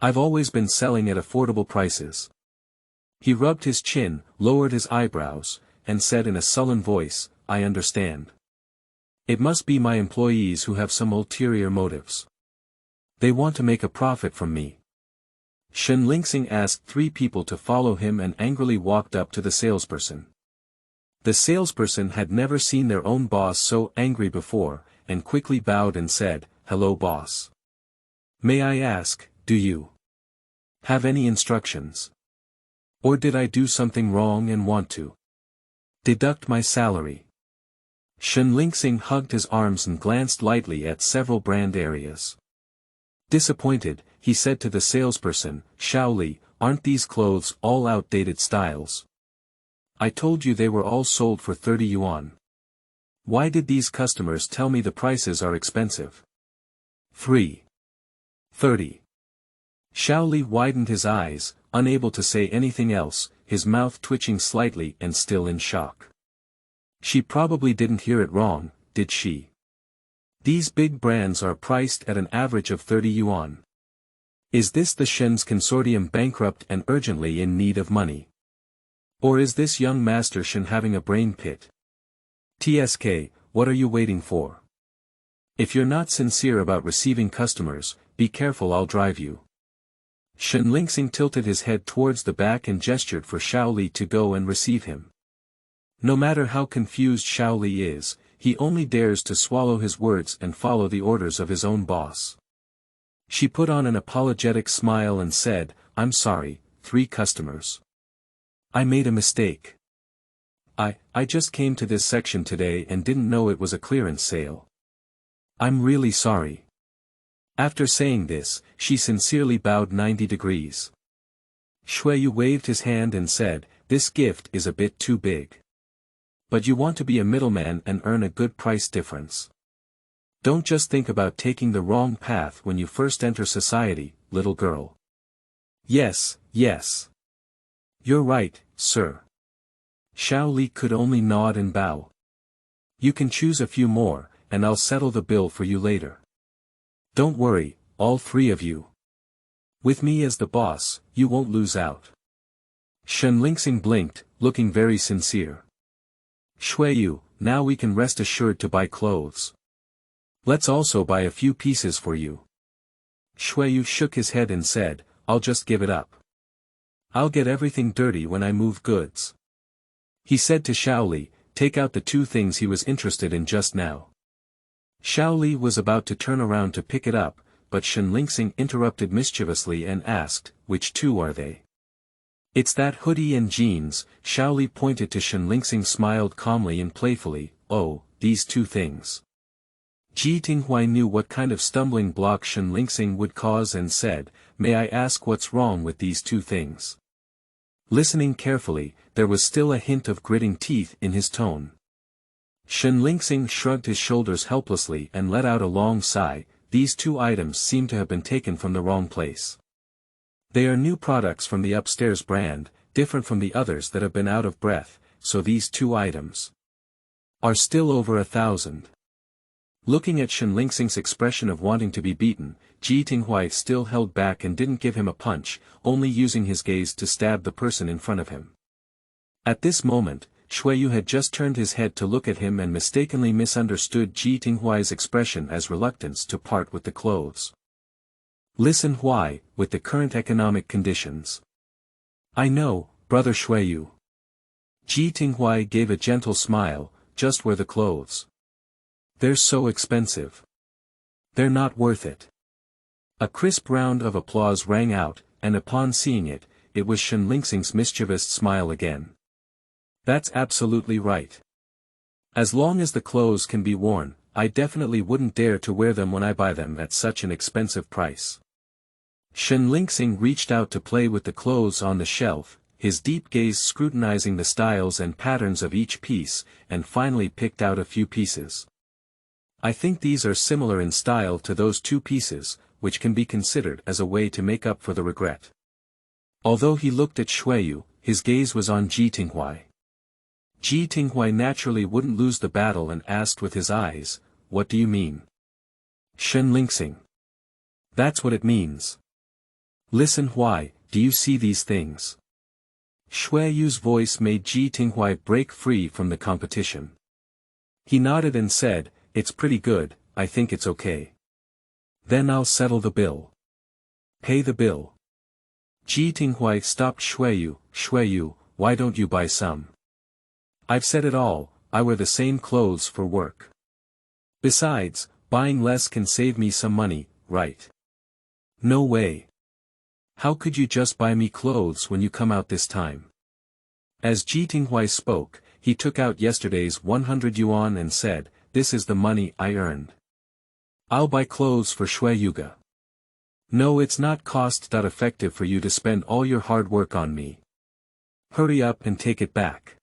I've always been selling at affordable prices." He rubbed his chin, lowered his eyebrows, and said in a sullen voice, "I understand. It must be my employees who have some ulterior motives. They want to make a profit from me." Shen Lingxing asked 3 people to follow him and angrily walked up to the salesperson. The salesperson had never seen their own boss so angry before, and quickly bowed and said, "Hello boss. May I ask, do you have any instructions? Or did I do something wrong and want to deduct my salary?" Shen Lingxing hugged his arms and glanced lightly at several brand areas. Disappointed, he said to the salesperson, "Xiao Li, aren't these clothes all outdated styles? I told you they were all sold for 30 yuan. Why did these customers tell me the prices are expensive? 30. Xiao Li widened his eyes, unable to say anything else, his mouth twitching slightly and still in shock. She probably didn't hear it wrong, did she? These big brands are priced at an average of 30 yuan. Is this the Shen's consortium bankrupt and urgently in need of money? Or is this young Master Shen having a brain pit? TSK, what are you waiting for? If you're not sincere about receiving customers, be careful, I'll drive you." Shen Lingxing tilted his head towards the back and gestured for Xiao Li to go and receive him. No matter how confused Xiao Li is, he only dares to swallow his words and follow the orders of his own boss. She put on an apologetic smile and said, "I'm sorry, 3 customers. I made a mistake. I just came to this section today and didn't know it was a clearance sale. I'm really sorry." After saying this, she sincerely bowed 90 degrees. Xue Yu waved his hand and said, "This gift is a bit too big. But you want to be a middleman and earn a good price difference. Don't just think about taking the wrong path when you first enter society, little girl." Yes. "You're right, sir." Xiao Li could only nod and bow. "You can choose a few more, and I'll settle the bill for you later. Don't worry, all 3 of you. With me as the boss, you won't lose out." Shen Lingxing blinked, looking very sincere. "Xue Yu, now we can rest assured to buy clothes. Let's also buy a few pieces for you." Xue Yu shook his head and said, "I'll just give it up. I'll get everything dirty when I move goods." He said to Xiao Li, "Take out the 2 things he was interested in just now." Xiao Li was about to turn around to pick it up, but Shen Lingxing interrupted mischievously and asked, "Which 2 are they?" "It's that hoodie and jeans." Xiao Li pointed to Shen Lingxing, smiled calmly and playfully, "Oh, these 2 things." Ji Tinghuai knew what kind of stumbling block Shen Lingxing would cause and said, "May I ask what's wrong with these 2 things?" Listening carefully, there was still a hint of gritting teeth in his tone. Shen Lingxing shrugged his shoulders helplessly and let out a long sigh. These 2 items seem to have been taken from the wrong place. They are new products from the upstairs brand, different from the others that have been out of breath, so these 2 items are still over 1,000. Looking at Shen Lingxing's expression of wanting to be beaten, Ji Tinghuai still held back and didn't give him a punch, only using his gaze to stab the person in front of him. At this moment, Xue Yu had just turned his head to look at him and mistakenly misunderstood Ji Tinghuai's expression as reluctance to part with the clothes. "Listen, Huai, with the current economic conditions. I know, brother Xue Yu." Ji Tinghuai gave a gentle smile, "Just wear the clothes. They're so expensive. They're not worth it." A crisp round of applause rang out, and upon seeing it, it was Shen Lingxing's mischievous smile again. "That's absolutely right. As long as the clothes can be worn, I definitely wouldn't dare to wear them when I buy them at such an expensive price." Shen Lingxing reached out to play with the clothes on the shelf, his deep gaze scrutinizing the styles and patterns of each piece, and finally picked out a few pieces. "I think these are similar in style to those 2 pieces, which can be considered as a way to make up for the regret. Although he looked at Xue Yu, his gaze was on Ji Tinghuai. Ji Tinghuai naturally wouldn't lose the battle and asked with his eyes, "What do you mean?" "Shen Lingxing. That's what it means. Listen, Huai, do you see these things?" Xue Yu's voice made Ji Tinghuai break free from the competition. He nodded and said, "It's pretty good, I think it's okay. Then I'll settle the bill." "Pay the bill." Ji Tinghuai stopped Xue Yu. "Xue Yu, why don't you buy some? I've said it all, I wear the same clothes for work. Besides, buying less can save me some money, right?" "No way. How could you just buy me clothes when you come out this time?" As Ji Tinghuai spoke, he took out yesterday's 100 yuan and said, "This is the money I earned. I'll buy clothes for Xue Yuga. No, it's not cost-effective for you to spend all your hard work on me. Hurry up and take it back."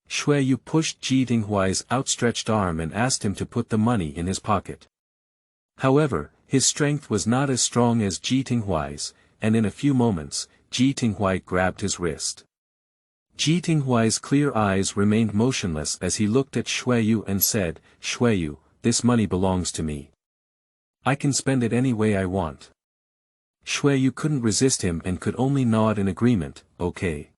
Xue Yu pushed Ji Tinghuai's outstretched arm and asked him to put the money in his pocket. However, his strength was not as strong as Ji Tinghuai's, and in a few moments, Ji Tinghuai grabbed his wrist. Ji Tinghuai's clear eyes remained motionless as he looked at Xue Yu and said, "Xue Yu, this money belongs to me. I can spend it any way I want." Xue Yu couldn't resist him and could only nod in agreement, "Okay."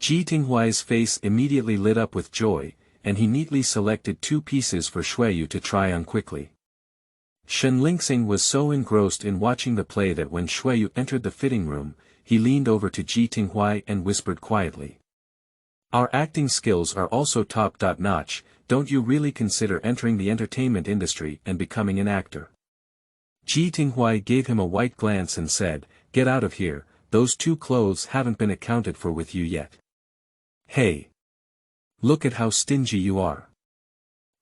Ji Tinghuai's face immediately lit up with joy, and he neatly selected 2 pieces for Xue Yu to try on quickly. Shen Lingxing was so engrossed in watching the play that when Xue Yu entered the fitting room, he leaned over to Ji Tinghuai and whispered quietly, "Our acting skills are also top-notch, don't you really consider entering the entertainment industry and becoming an actor?" Ji Tinghuai gave him a white glance and said, "Get out of here, those 2 clothes haven't been accounted for with you yet. Hey! Look at how stingy you are.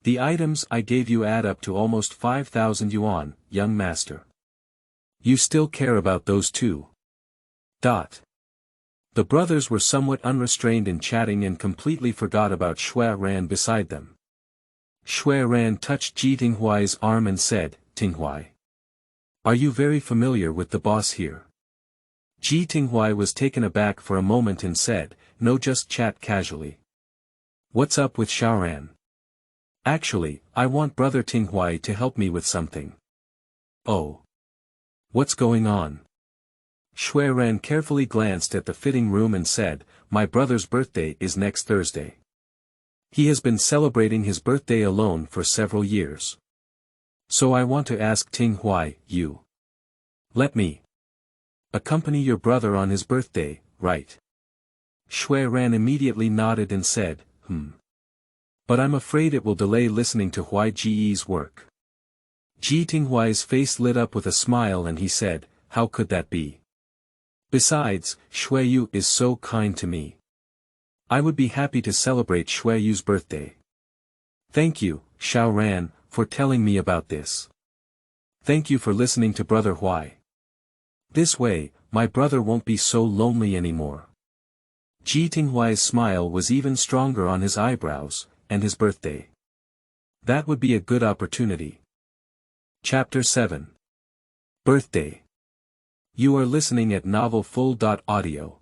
The items I gave you add up to almost 5,000 yuan, young master. You still care about those 2. The brothers were somewhat unrestrained in chatting and completely forgot about Xue Ran beside them. Xue Ran touched Ji Tinghuai's arm and said, "Tinghuai. Are you very familiar with the boss here?" Ji Tinghuai was taken aback for a moment and said, "No, just chat casually." "What's up with Xiaoran?" "Actually, I want brother Tinghuai to help me with something." "Oh. What's going on?" Xue Ran carefully glanced at the fitting room and said, "My brother's birthday is next Thursday. He has been celebrating his birthday alone for several years. So I want to ask Tinghuai, you let me accompany your brother on his birthday, right?" Xue Ran immediately nodded and said, "But I'm afraid it will delay listening to Huai Ji's work." Ji Tinghuai's face lit up with a smile and he said, "How could that be? Besides, Xue Yu is so kind to me. I would be happy to celebrate Xue Yu's birthday. Thank you, Xiao Ran, for telling me about this. Thank you for listening to Brother Huai. This way, my brother won't be so lonely anymore." Ji Tinghuai's smile was even stronger on his eyebrows, and his birthday. That would be a good opportunity. Chapter 7. Birthday. You are listening at novelfull.audio.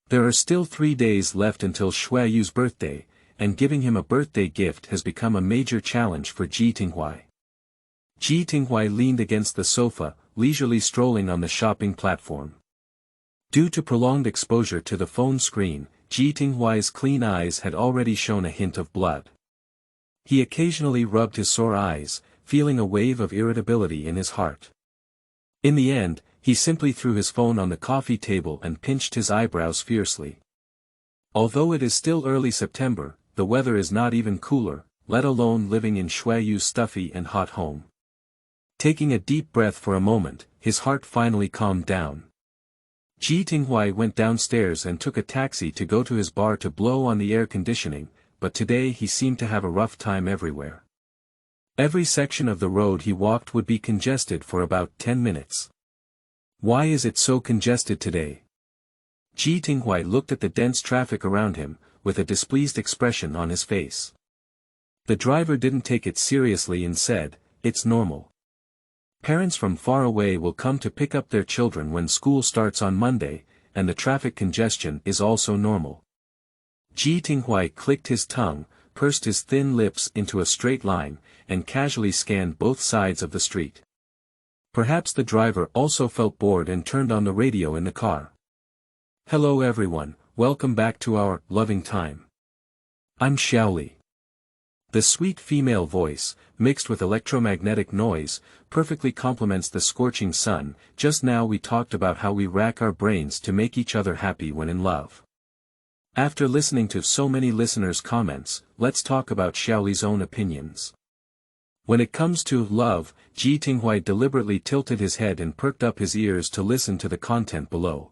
There are still 3 days left until Xue Yu's birthday, and giving him a birthday gift has become a major challenge for Ji Tinghuai. Ji Tinghuai leaned against the sofa, leisurely strolling on the shopping platform. Due to prolonged exposure to the phone screen, Ji Tinghuai's clean eyes had already shown a hint of blood. He occasionally rubbed his sore eyes, feeling a wave of irritability in his heart. In the end, he simply threw his phone on the coffee table and pinched his eyebrows fiercely. Although it is still early September, the weather is not even cooler, let alone living in Xue Yu's stuffy and hot home. Taking a deep breath for a moment, his heart finally calmed down. Ji Tinghuai went downstairs and took a taxi to go to his bar to blow on the air conditioning, but today he seemed to have a rough time everywhere. Every section of the road he walked would be congested for about 10 minutes. Why is it so congested today? Ji Tinghuai looked at the dense traffic around him, with a displeased expression on his face. The driver didn't take it seriously and said, "It's normal. Parents from far away will come to pick up their children when school starts on Monday, and the traffic congestion is also normal. Ji Tinghuai clicked his tongue, pursed his thin lips into a straight line, and casually scanned both sides of the street. Perhaps the driver also felt bored and turned on the radio in the car. Hello everyone, welcome back to our loving time. I'm Xiaoli. The sweet female voice, mixed with electromagnetic noise, perfectly complements the scorching sun. Just now we talked about how we rack our brains to make each other happy when in love. After listening to so many listeners' comments, let's talk about Xiaoli's own opinions. When it comes to love, Ji Tinghuai deliberately tilted his head and perked up his ears to listen to the content below.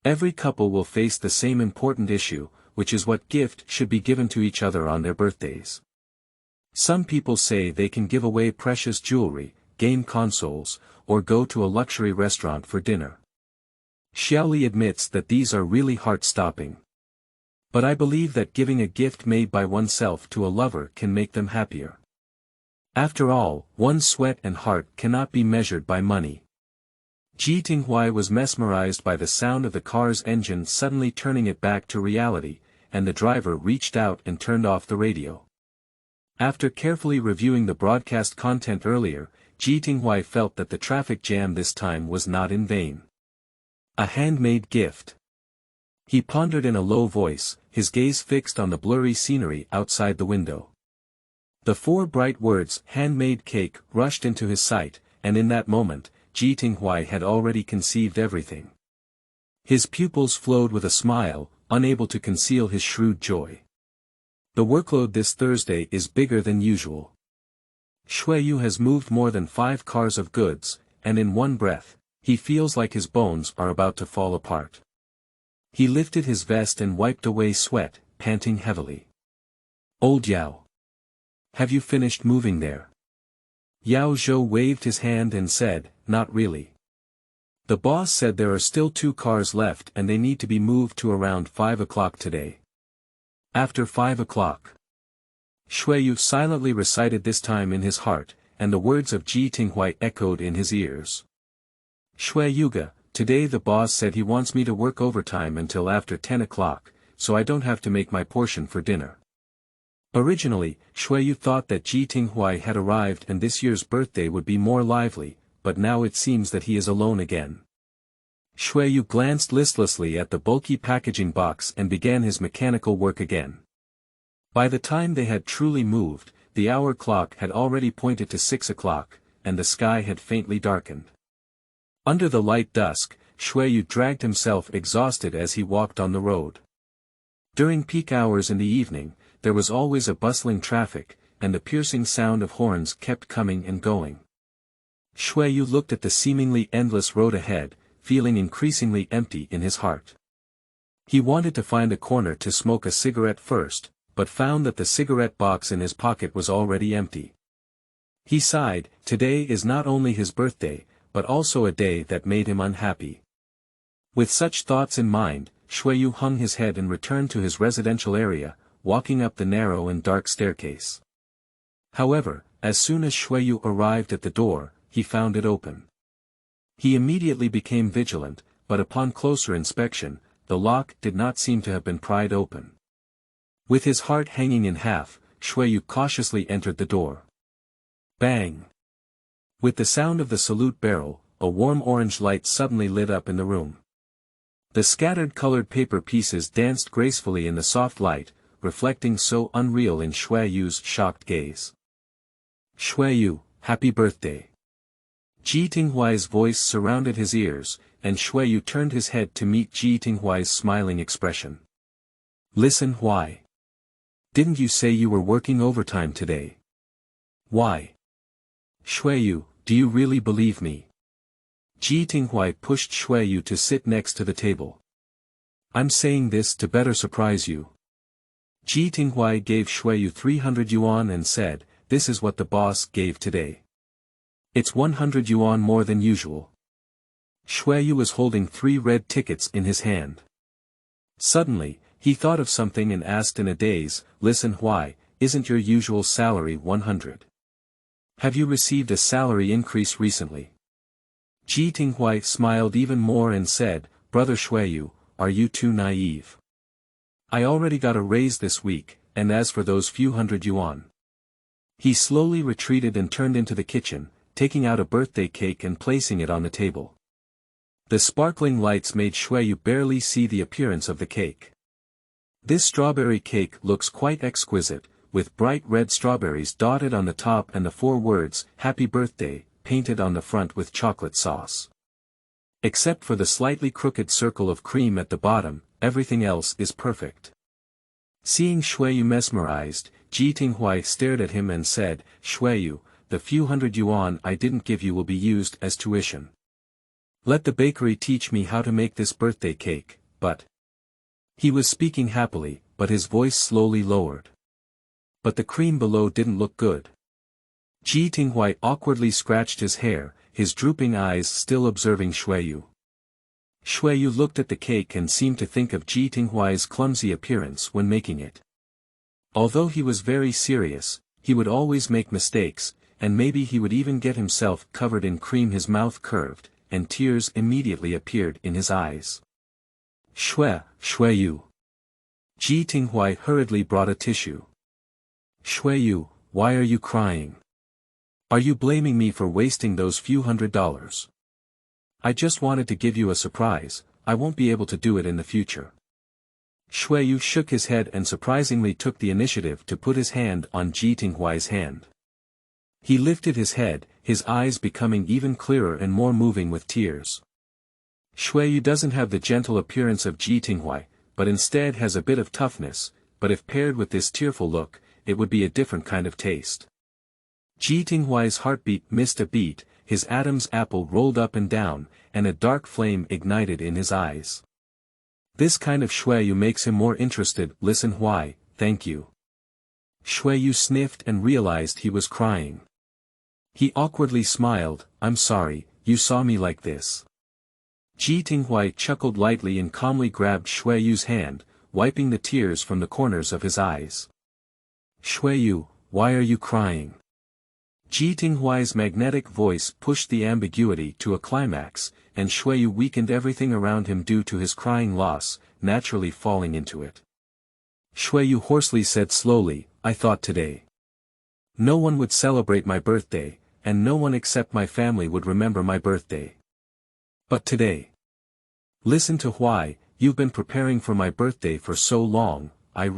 Every couple will face the same important issue, which is what gift should be given to each other on their birthdays. Some people say they can give away precious jewelry, game consoles, or go to a luxury restaurant for dinner. Xiaoli admits that these are really heart-stopping. But I believe that giving a gift made by oneself to a lover can make them happier. After all, one's sweat and heart cannot be measured by money. Ji Tinghuai was mesmerized by the sound of the car's engine suddenly turning it back to reality, and the driver reached out and turned off the radio. After carefully reviewing the broadcast content earlier, Ji Tinghuai felt that the traffic jam this time was not in vain. A handmade gift. He pondered in a low voice, his gaze fixed on the blurry scenery outside the window. The four bright words "handmade cake" rushed into his sight, and in that moment, Ji Tinghuai had already conceived everything. His pupils flowed with a smile, unable to conceal his shrewd joy. The workload this Thursday is bigger than usual. Xue Yu has moved more than 5 cars of goods, and in one breath, he feels like his bones are about to fall apart. He lifted his vest and wiped away sweat, panting heavily. Old Yao. Have you finished moving there? Yao Zhou waved his hand and said, not really. The boss said there are still 2 cars left and they need to be moved to around 5 o'clock today. After 5 o'clock. Xue Yu silently recited this time in his heart, and the words of Ji Tinghuai echoed in his ears. Xue Yuga, today the boss said he wants me to work overtime until after 10 o'clock, so I don't have to make my portion for dinner. Originally, Xue Yu thought that Ji Tinghuai had arrived and this year's birthday would be more lively, but now it seems that he is alone again. Xue Yu glanced listlessly at the bulky packaging box and began his mechanical work again. By the time they had truly moved, the hour clock had already pointed to 6 o'clock, and the sky had faintly darkened. Under the light dusk, Xue Yu dragged himself exhausted as he walked on the road. During peak hours in the evening, there was always a bustling traffic, and the piercing sound of horns kept coming and going. Xue Yu looked at the seemingly endless road ahead, feeling increasingly empty in his heart. He wanted to find a corner to smoke a cigarette first, but found that the cigarette box in his pocket was already empty. He sighed. Today is not only his birthday, but also a day that made him unhappy. With such thoughts in mind, Xue Yu hung his head and returned to his residential area, walking up the narrow and dark staircase. However, as soon as Xue Yu arrived at the door, he found it open. He immediately became vigilant, but upon closer inspection, the lock did not seem to have been pried open. With his heart hanging in half, Xue Yu cautiously entered the door. Bang! With the sound of the salute barrel, a warm orange light suddenly lit up in the room. The scattered colored paper pieces danced gracefully in the soft light, reflecting so unreal in Xue Yu's shocked gaze. Xue Yu, happy birthday. Ji Tinghuai's voice surrounded his ears, and Xue Yu turned his head to meet Ji Tinghuai's smiling expression. Listen, why? Didn't you say you were working overtime today? Why? Xue Yu, do you really believe me? Ji Tinghuai pushed Xue Yu to sit next to the table. I'm saying this to better surprise you. Ji Tinghuai gave Xue Yu 300 yuan and said, this is what the boss gave today. It's 100 yuan more than usual. Xue Yu was holding 3 red tickets in his hand. Suddenly, he thought of something and asked in a daze, listen, why, isn't your usual salary 100? Have you received a salary increase recently? Ji Tinghuai smiled even more and said, brother Xue Yu, are you too naive? I already got a raise this week, and as for those few hundred yuan. He slowly retreated and turned into the kitchen, taking out a birthday cake and placing it on the table. The sparkling lights made Xue Yu barely see the appearance of the cake. This strawberry cake looks quite exquisite, with bright red strawberries dotted on the top and the 4 words, Happy Birthday, painted on the front with chocolate sauce. Except for the slightly crooked circle of cream at the bottom, everything else is perfect. Seeing Xue Yu mesmerized, Ji Tinghuai stared at him and said, Xue Yu, the few hundred yuan I didn't give you will be used as tuition. Let the bakery teach me how to make this birthday cake, but... He was speaking happily, but his voice slowly lowered. But the cream below didn't look good. Ji Tinghuai awkwardly scratched his hair, his drooping eyes still observing Xue Yu. Xue Yu looked at the cake and seemed to think of Ji Tinghuai's clumsy appearance when making it. Although he was very serious, he would always make mistakes, and maybe he would even get himself covered in cream. His mouth curved, and tears immediately appeared in his eyes. Xue Yu. Ji Tinghuai hurriedly brought a tissue. Xue Yu, why are you crying? Are you blaming me for wasting those few $100s? I just wanted to give you a surprise, I won't be able to do it in the future. Xue Yu shook his head and surprisingly took the initiative to put his hand on Ji Tinghuai's hand. He lifted his head, his eyes becoming even clearer and more moving with tears. Xue Yu doesn't have the gentle appearance of Ji Tinghuai, but instead has a bit of toughness, but if paired with this tearful look, it would be a different kind of taste. Ji Tinghuai's heartbeat missed a beat, his Adam's apple rolled up and down, and a dark flame ignited in his eyes. This kind of Xue Yu makes him more interested. Listen, why, thank you. Xue Yu sniffed and realized he was crying. He awkwardly smiled, I'm sorry, you saw me like this. Ji Tinghuai chuckled lightly and calmly grabbed Xue Yu's hand, wiping the tears from the corners of his eyes. Xue Yu, why are you crying? Ji Tinghuai's magnetic voice pushed the ambiguity to a climax, and Xue Yu weakened everything around him due to his crying loss, naturally falling into it. Xue Yu hoarsely said slowly, I thought today. No one would celebrate my birthday, and no one except my family would remember my birthday. But today. Listen to why, you've been preparing for my birthday for so long, I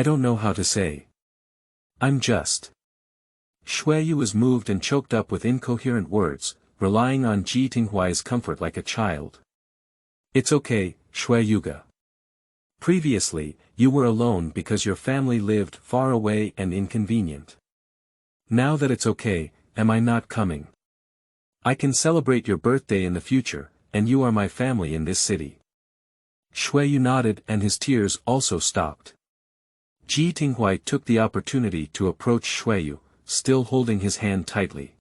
don't know how to say. I'm just. Xue Yu was moved and choked up with incoherent words, relying on Ji Tinghuai's comfort like a child. It's okay, Xue Yuga. Previously, you were alone because your family lived far away and inconvenient. Now that it's okay, am I not coming? I can celebrate your birthday in the future, and you are my family in this city. Xue Yu nodded and his tears also stopped. Ji Tinghuai took the opportunity to approach Xue Yu, still holding his hand tightly.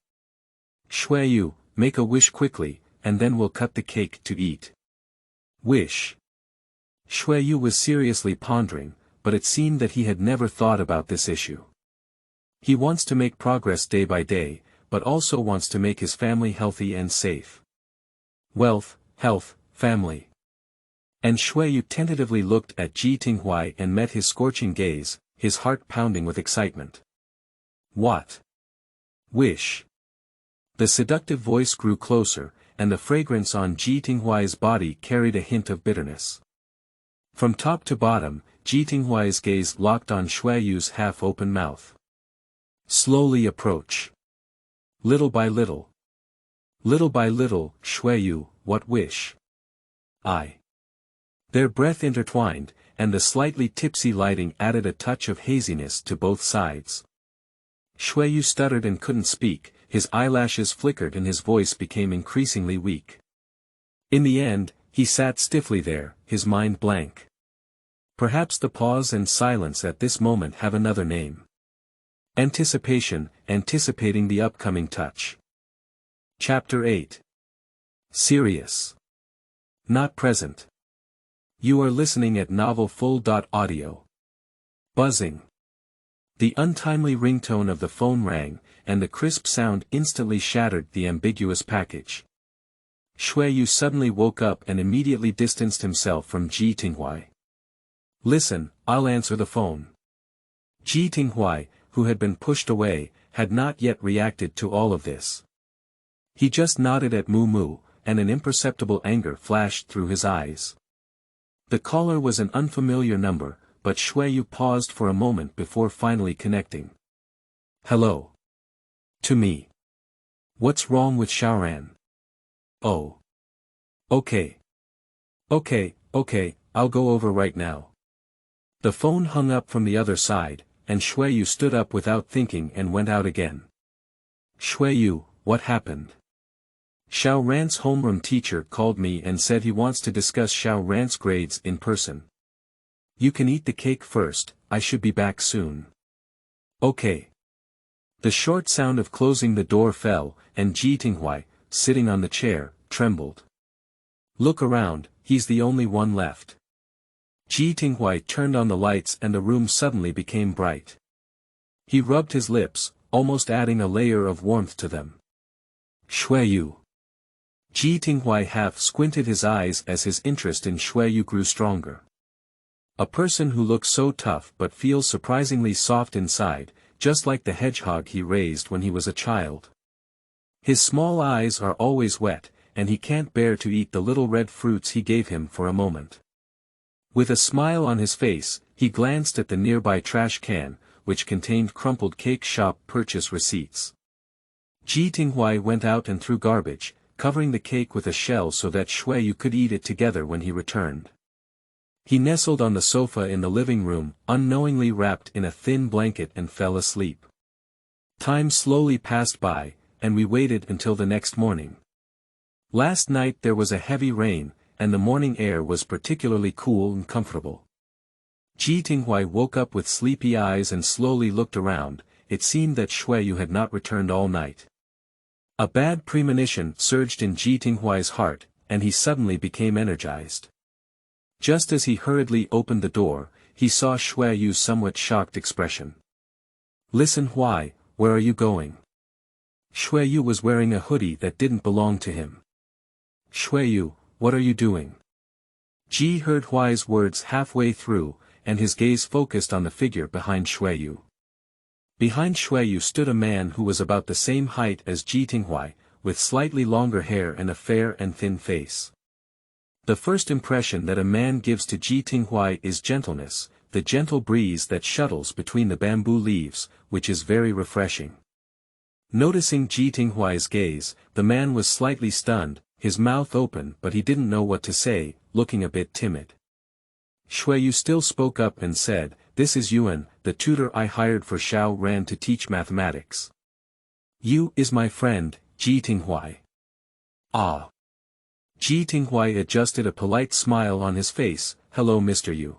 Xue Yu, make a wish quickly, and then we'll cut the cake to eat. Wish. Xue Yu was seriously pondering, but it seemed that he had never thought about this issue. He wants to make progress day by day, but also wants to make his family healthy and safe. Wealth, health, family. And Xue Yu tentatively looked at Ji Tinghuai and met his scorching gaze, his heart pounding with excitement. What? Wish. The seductive voice grew closer, and the fragrance on Ji Tinghuai's body carried a hint of bitterness. From top to bottom, Ji Tinghuai's gaze locked on Xue Yu's half-open mouth. Slowly approach. Little by little. Little by little, Xue Yu, what wish? Their breath intertwined, and the slightly tipsy lighting added a touch of haziness to both sides. Xue Yu stuttered and couldn't speak, his eyelashes flickered and his voice became increasingly weak. In the end, he sat stiffly there, his mind blank. Perhaps the pause and silence at this moment have another name. Anticipation, anticipating the upcoming touch. Chapter 8. Serious. Not present. You are listening at novel full.audio. Buzzing. The untimely ringtone of the phone rang, and the crisp sound instantly shattered the ambiguous package. Xue Yu suddenly woke up and immediately distanced himself from Ji Tinghuai. Listen, I'll answer the phone. Ji Tinghuai, who had been pushed away, had not yet reacted to all of this. He just nodded at Mu Mu, and an imperceptible anger flashed through his eyes. The caller was an unfamiliar number, but Xue Yu paused for a moment before finally connecting. Hello. To me. What's wrong with Xiaoran? Oh. Okay. Okay, I'll go over right now. The phone hung up from the other side, and Xue Yu stood up without thinking and went out again. Xue Yu, what happened? Xiao Ran's homeroom teacher called me and said he wants to discuss Xiao Ran's grades in person. You can eat the cake first, I should be back soon. Okay. The short sound of closing the door fell, and Ji Tinghuai, sitting on the chair, trembled. Look around, he's the only one left. Ji Tinghuai turned on the lights and the room suddenly became bright. He rubbed his lips, almost adding a layer of warmth to them. Xue Yu. Ji Tinghuai half squinted his eyes as his interest in Xue Yu grew stronger. A person who looks so tough but feels surprisingly soft inside, just like the hedgehog he raised when he was a child. His small eyes are always wet, and he can't bear to eat the little red fruits he gave him for a moment. With a smile on his face, he glanced at the nearby trash can, which contained crumpled cake shop purchase receipts. Ji Tinghuai went out and threw garbage, covering the cake with a shell so that Xue Yu could eat it together when he returned. He nestled on the sofa in the living room, unknowingly wrapped in a thin blanket and fell asleep. Time slowly passed by, and we waited until the next morning. Last night there was a heavy rain, and the morning air was particularly cool and comfortable. Ji Tinghuai woke up with sleepy eyes and slowly looked around. It seemed that Xue Yu had not returned all night. A bad premonition surged in Ji Tinghuai's heart, and he suddenly became energized. Just as he hurriedly opened the door, he saw Xue Yu's somewhat shocked expression. Listen, why, where are you going? Xue Yu was wearing a hoodie that didn't belong to him. Xue Yu, what are you doing? Ji heard Huai's words halfway through, and his gaze focused on the figure behind Xue Yu. Behind Xue Yu stood a man who was about the same height as Ji Tinghuai, with slightly longer hair and a fair and thin face. The first impression that a man gives to Ji Tinghuai is gentleness, the gentle breeze that shuttles between the bamboo leaves, which is very refreshing. Noticing Ji Tinghuai's gaze, the man was slightly stunned, his mouth open but he didn't know what to say, looking a bit timid. Xue Yu still spoke up and said, This is Yuan, the tutor I hired for Xiao Ran to teach mathematics. Yu is my friend, Ji Tinghuai. Ah. Ji Tinghuai adjusted a polite smile on his face. Hello Mr. Yu.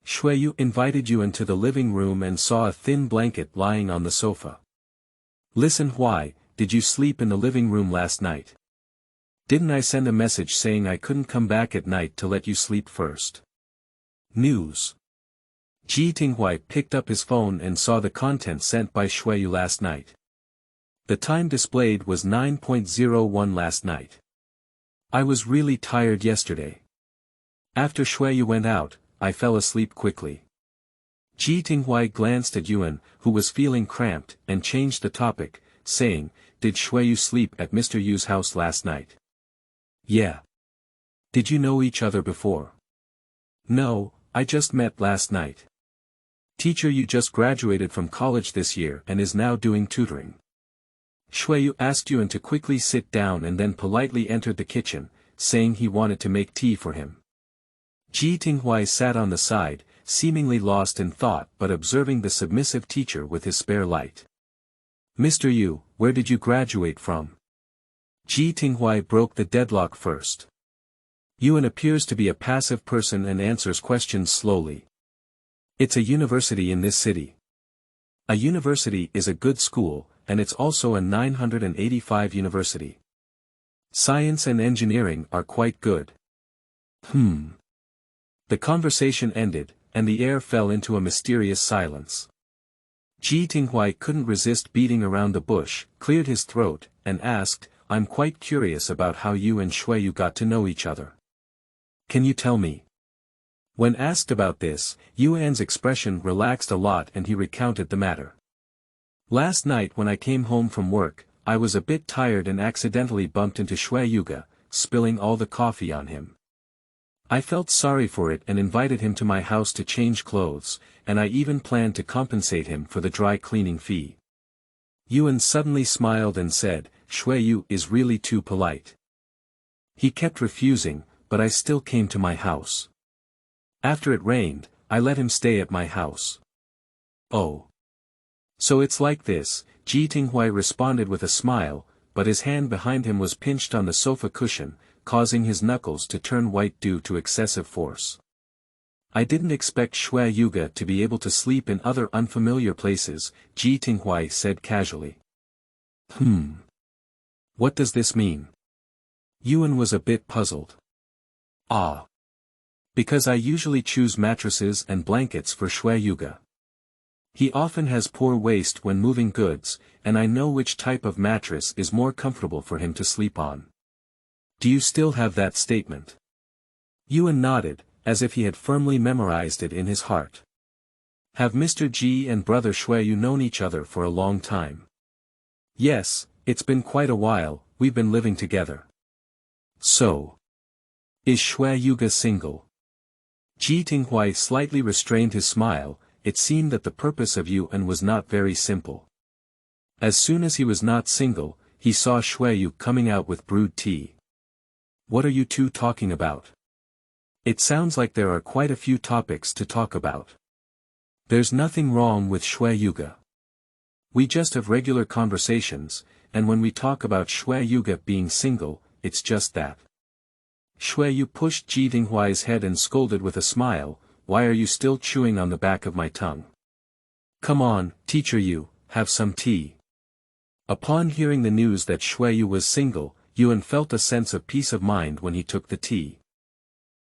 Xue Yu invited Yuan to the living room and saw a thin blanket lying on the sofa. Listen, why, did you sleep in the living room last night? Didn't I send a message saying I couldn't come back at night to let you sleep first? News. Ji Tinghuai picked up his phone and saw the content sent by Xue Yu last night. The time displayed was 9:01 last night. I was really tired yesterday. After Xue Yu went out, I fell asleep quickly. Ji Tinghuai glanced at Yuan, who was feeling cramped, and changed the topic, saying, Did Xue Yu sleep at Mr. Yu's house last night? Yeah. Did you know each other before? No, I just met last night. Teacher Yu just graduated from college this year and is now doing tutoring. Xue Yu asked Yuan to quickly sit down and then politely entered the kitchen, saying he wanted to make tea for him. Ji Tinghuai sat on the side, seemingly lost in thought but observing the submissive teacher with his spare light. Mr. Yu, where did you graduate from? Ji Tinghuai broke the deadlock first. Yuan appears to be a passive person and answers questions slowly. It's a university in this city. A university is a good school, and it's also a 985 university. Science and engineering are quite good. The conversation ended, and the air fell into a mysterious silence. Ji Tinghuai couldn't resist beating around the bush, cleared his throat, and asked, I'm quite curious about how you and Xue Yu got to know each other. Can you tell me? When asked about this, Yuan's expression relaxed a lot and he recounted the matter. Last night when I came home from work, I was a bit tired and accidentally bumped into Xue Yu, spilling all the coffee on him. I felt sorry for it and invited him to my house to change clothes, and I even planned to compensate him for the dry cleaning fee. Yuan suddenly smiled and said, Xue Yu is really too polite. He kept refusing, but I still came to my house. After it rained, I let him stay at my house. Oh. So it's like this, Ji Tinghuai responded with a smile, but his hand behind him was pinched on the sofa cushion, causing his knuckles to turn white due to excessive force. I didn't expect Xue Yu to be able to sleep in other unfamiliar places, Ji Tinghuai said casually. What does this mean? Yuan was a bit puzzled. Ah. Because I usually choose mattresses and blankets for Xue Yu. He often has poor waist when moving goods, and I know which type of mattress is more comfortable for him to sleep on. Do you still have that statement? Yuan nodded, as if he had firmly memorized it in his heart. Have Mr. Ji and brother Xue Yu known each other for a long time? Yes, it's been quite a while, we've been living together. So. Is Xue Yu single? Ji Tinghuai slightly restrained his smile. It seemed that the purpose of Yuan was not very simple. As soon as he was not single, he saw Xue Yu coming out with brewed tea. What are you two talking about? It sounds like there are quite a few topics to talk about. There's nothing wrong with Xue Yu. We just have regular conversations, and when we talk about Xue Yu being single, it's just that. Xue Yu pushed Ji Tinghuai's head and scolded with a smile, why are you still chewing on the back of my tongue? Come on, teacher Yu, have some tea. Upon hearing the news that Xue Yu was single, Yuan felt a sense of peace of mind when he took the tea.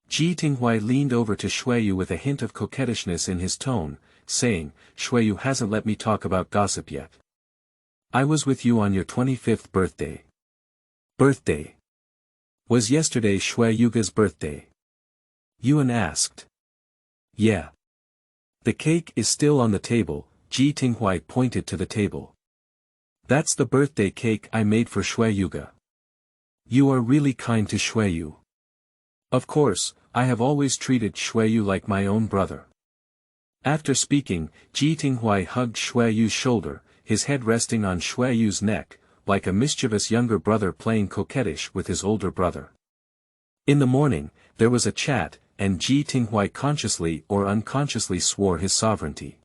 Ji Tinghuai leaned over to Xue Yu with a hint of coquettishness in his tone, saying, Xue Yu hasn't let me talk about gossip yet. I was with you on your 25th birthday. Birthday? Was yesterday Xue Yu's birthday? Yuan asked. Yeah. The cake is still on the table, Ji Tinghuai pointed to the table. That's the birthday cake I made for Xue Yu. You are really kind to Xue Yu. Of course, I have always treated Xue Yu like my own brother. After speaking, Ji Tinghuai hugged Xue Yu's shoulder, his head resting on Xue Yu's neck, like a mischievous younger brother playing coquettish with his older brother. In the morning, there was a chat, and Ji Tinghuai consciously or unconsciously swore his sovereignty.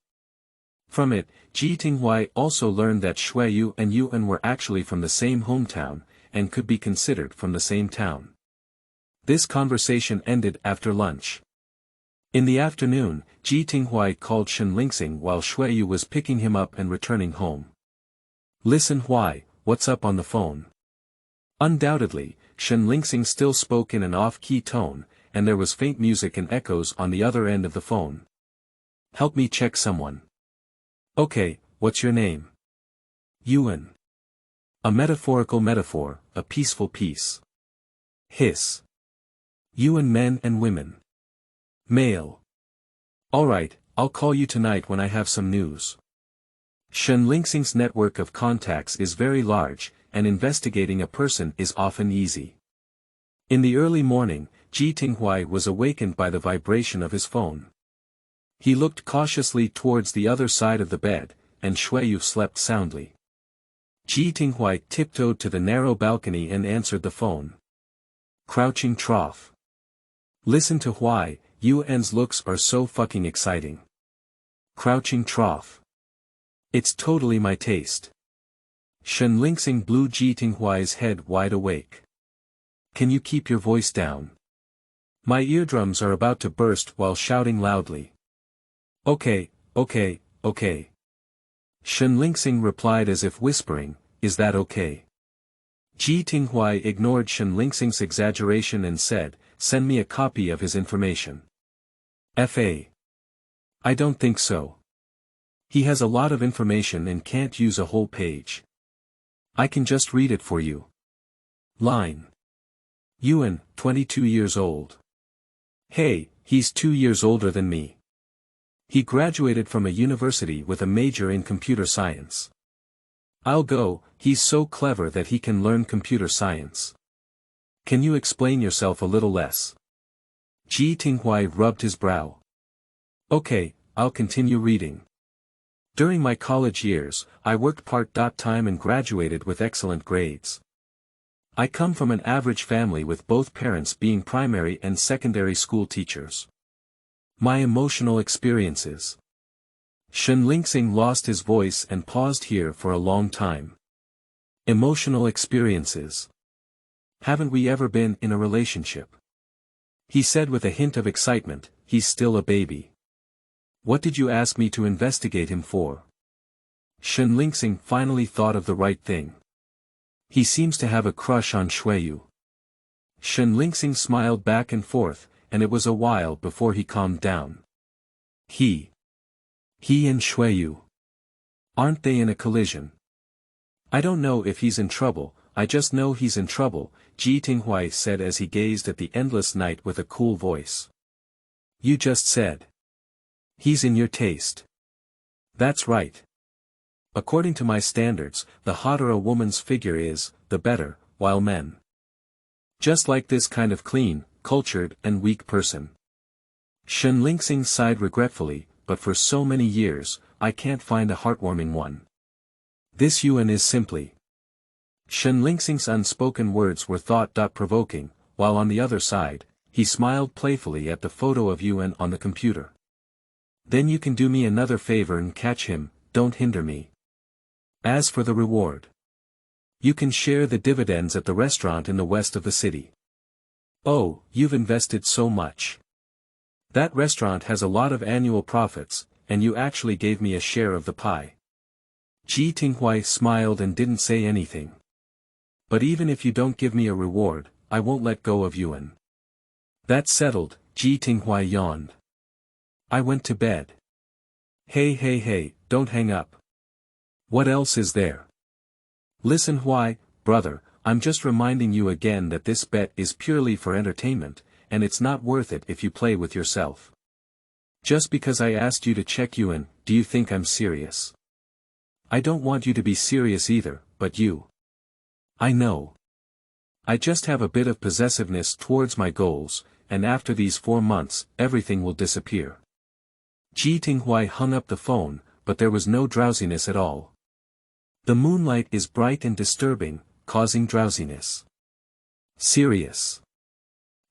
From it, Ji Tinghuai also learned that Xue Yu and Yuan were actually from the same hometown, and could be considered from the same town. This conversation ended after lunch. In the afternoon, Ji Tinghuai called Shen Lingxing while Xue Yu was picking him up and returning home. Listen Huai, what's up on the phone? Undoubtedly, Shen Lingxing still spoke in an off-key tone, and there was faint music and echoes on the other end of the phone. Help me check someone. Okay, what's your name? Yuan. A metaphorical metaphor, a peaceful peace. Hiss. Yuan men and women. Male. Alright, I'll call you tonight when I have some news. Shen Lingxing's network of contacts is very large, and investigating a person is often easy. In the early morning, Ji Tinghuai was awakened by the vibration of his phone. He looked cautiously towards the other side of the bed, and Xue Yu slept soundly. Ji Tinghuai tiptoed to the narrow balcony and answered the phone. Crouching trough. Listen to Huai, Yuan's looks are so fucking exciting. Crouching trough. It's totally my taste. Shen Lingxing blew Ji Tinghuai's head wide awake. Can you keep your voice down? My eardrums are about to burst while shouting loudly. Okay, okay, okay. Shen Lingxing replied as if whispering, is that okay? Ji Tinghuai ignored Shen Lingxing's exaggeration and said, send me a copy of his information. F.A. I don't think so. He has a lot of information and can't use a whole page. I can just read it for you. Line. Yuan, 22 years old. Hey, he's 2 years older than me. He graduated from a university with a major in computer science. I'll go, he's so clever that he can learn computer science. Can you explain yourself a little less? Ji Tinghuai rubbed his brow. Okay, I'll continue reading. During my college years, I worked part-time and graduated with excellent grades. I come from an average family with both parents being primary and secondary school teachers. My emotional experiences. Shen Lingxing lost his voice and paused here for a long time. Emotional experiences. Haven't we ever been in a relationship? He said with a hint of excitement, he's still a baby. What did you ask me to investigate him for? Shen Lingxing finally thought of the right thing. He seems to have a crush on Xue Yu. Shen Lingxing smiled back and forth, and it was a while before he calmed down. He and Xue Yu. Aren't they in a collision? I don't know if he's in trouble, I just know he's in trouble, Ji Tinghuai said as he gazed at the endless night with a cool voice. You just said. He's in your taste. That's right. According to my standards, the hotter a woman's figure is, the better, while men. Just like this kind of clean, cultured, and weak person. Shen Lingxing sighed regretfully, but for so many years, I can't find a heartwarming one. This Yuan is simply. Shen Lingxing's unspoken words were thought-provoking, while on the other side, he smiled playfully at the photo of Yuan on the computer. Then you can do me another favor and catch him, don't hinder me. As for the reward. You can share the dividends at the restaurant in the west of the city. Oh, you've invested so much. That restaurant has a lot of annual profits, and you actually gave me a share of the pie. Ji Tinghuai smiled and didn't say anything. But even if you don't give me a reward, I won't let go of Yuan. That's settled, Ji Tinghuai yawned. I went to bed. Hey, don't hang up. What else is there? Listen Huai, brother, I'm just reminding you again that this bet is purely for entertainment, and it's not worth it if you play with yourself. Just because I asked you to check Yuan, do you think I'm serious? I don't want you to be serious either, but you. I know. I just have a bit of possessiveness towards my goals, and after these 4 months, everything will disappear. Ji Tinghuai hung up the phone, but there was no drowsiness at all. The moonlight is bright and disturbing, causing drowsiness. Serious.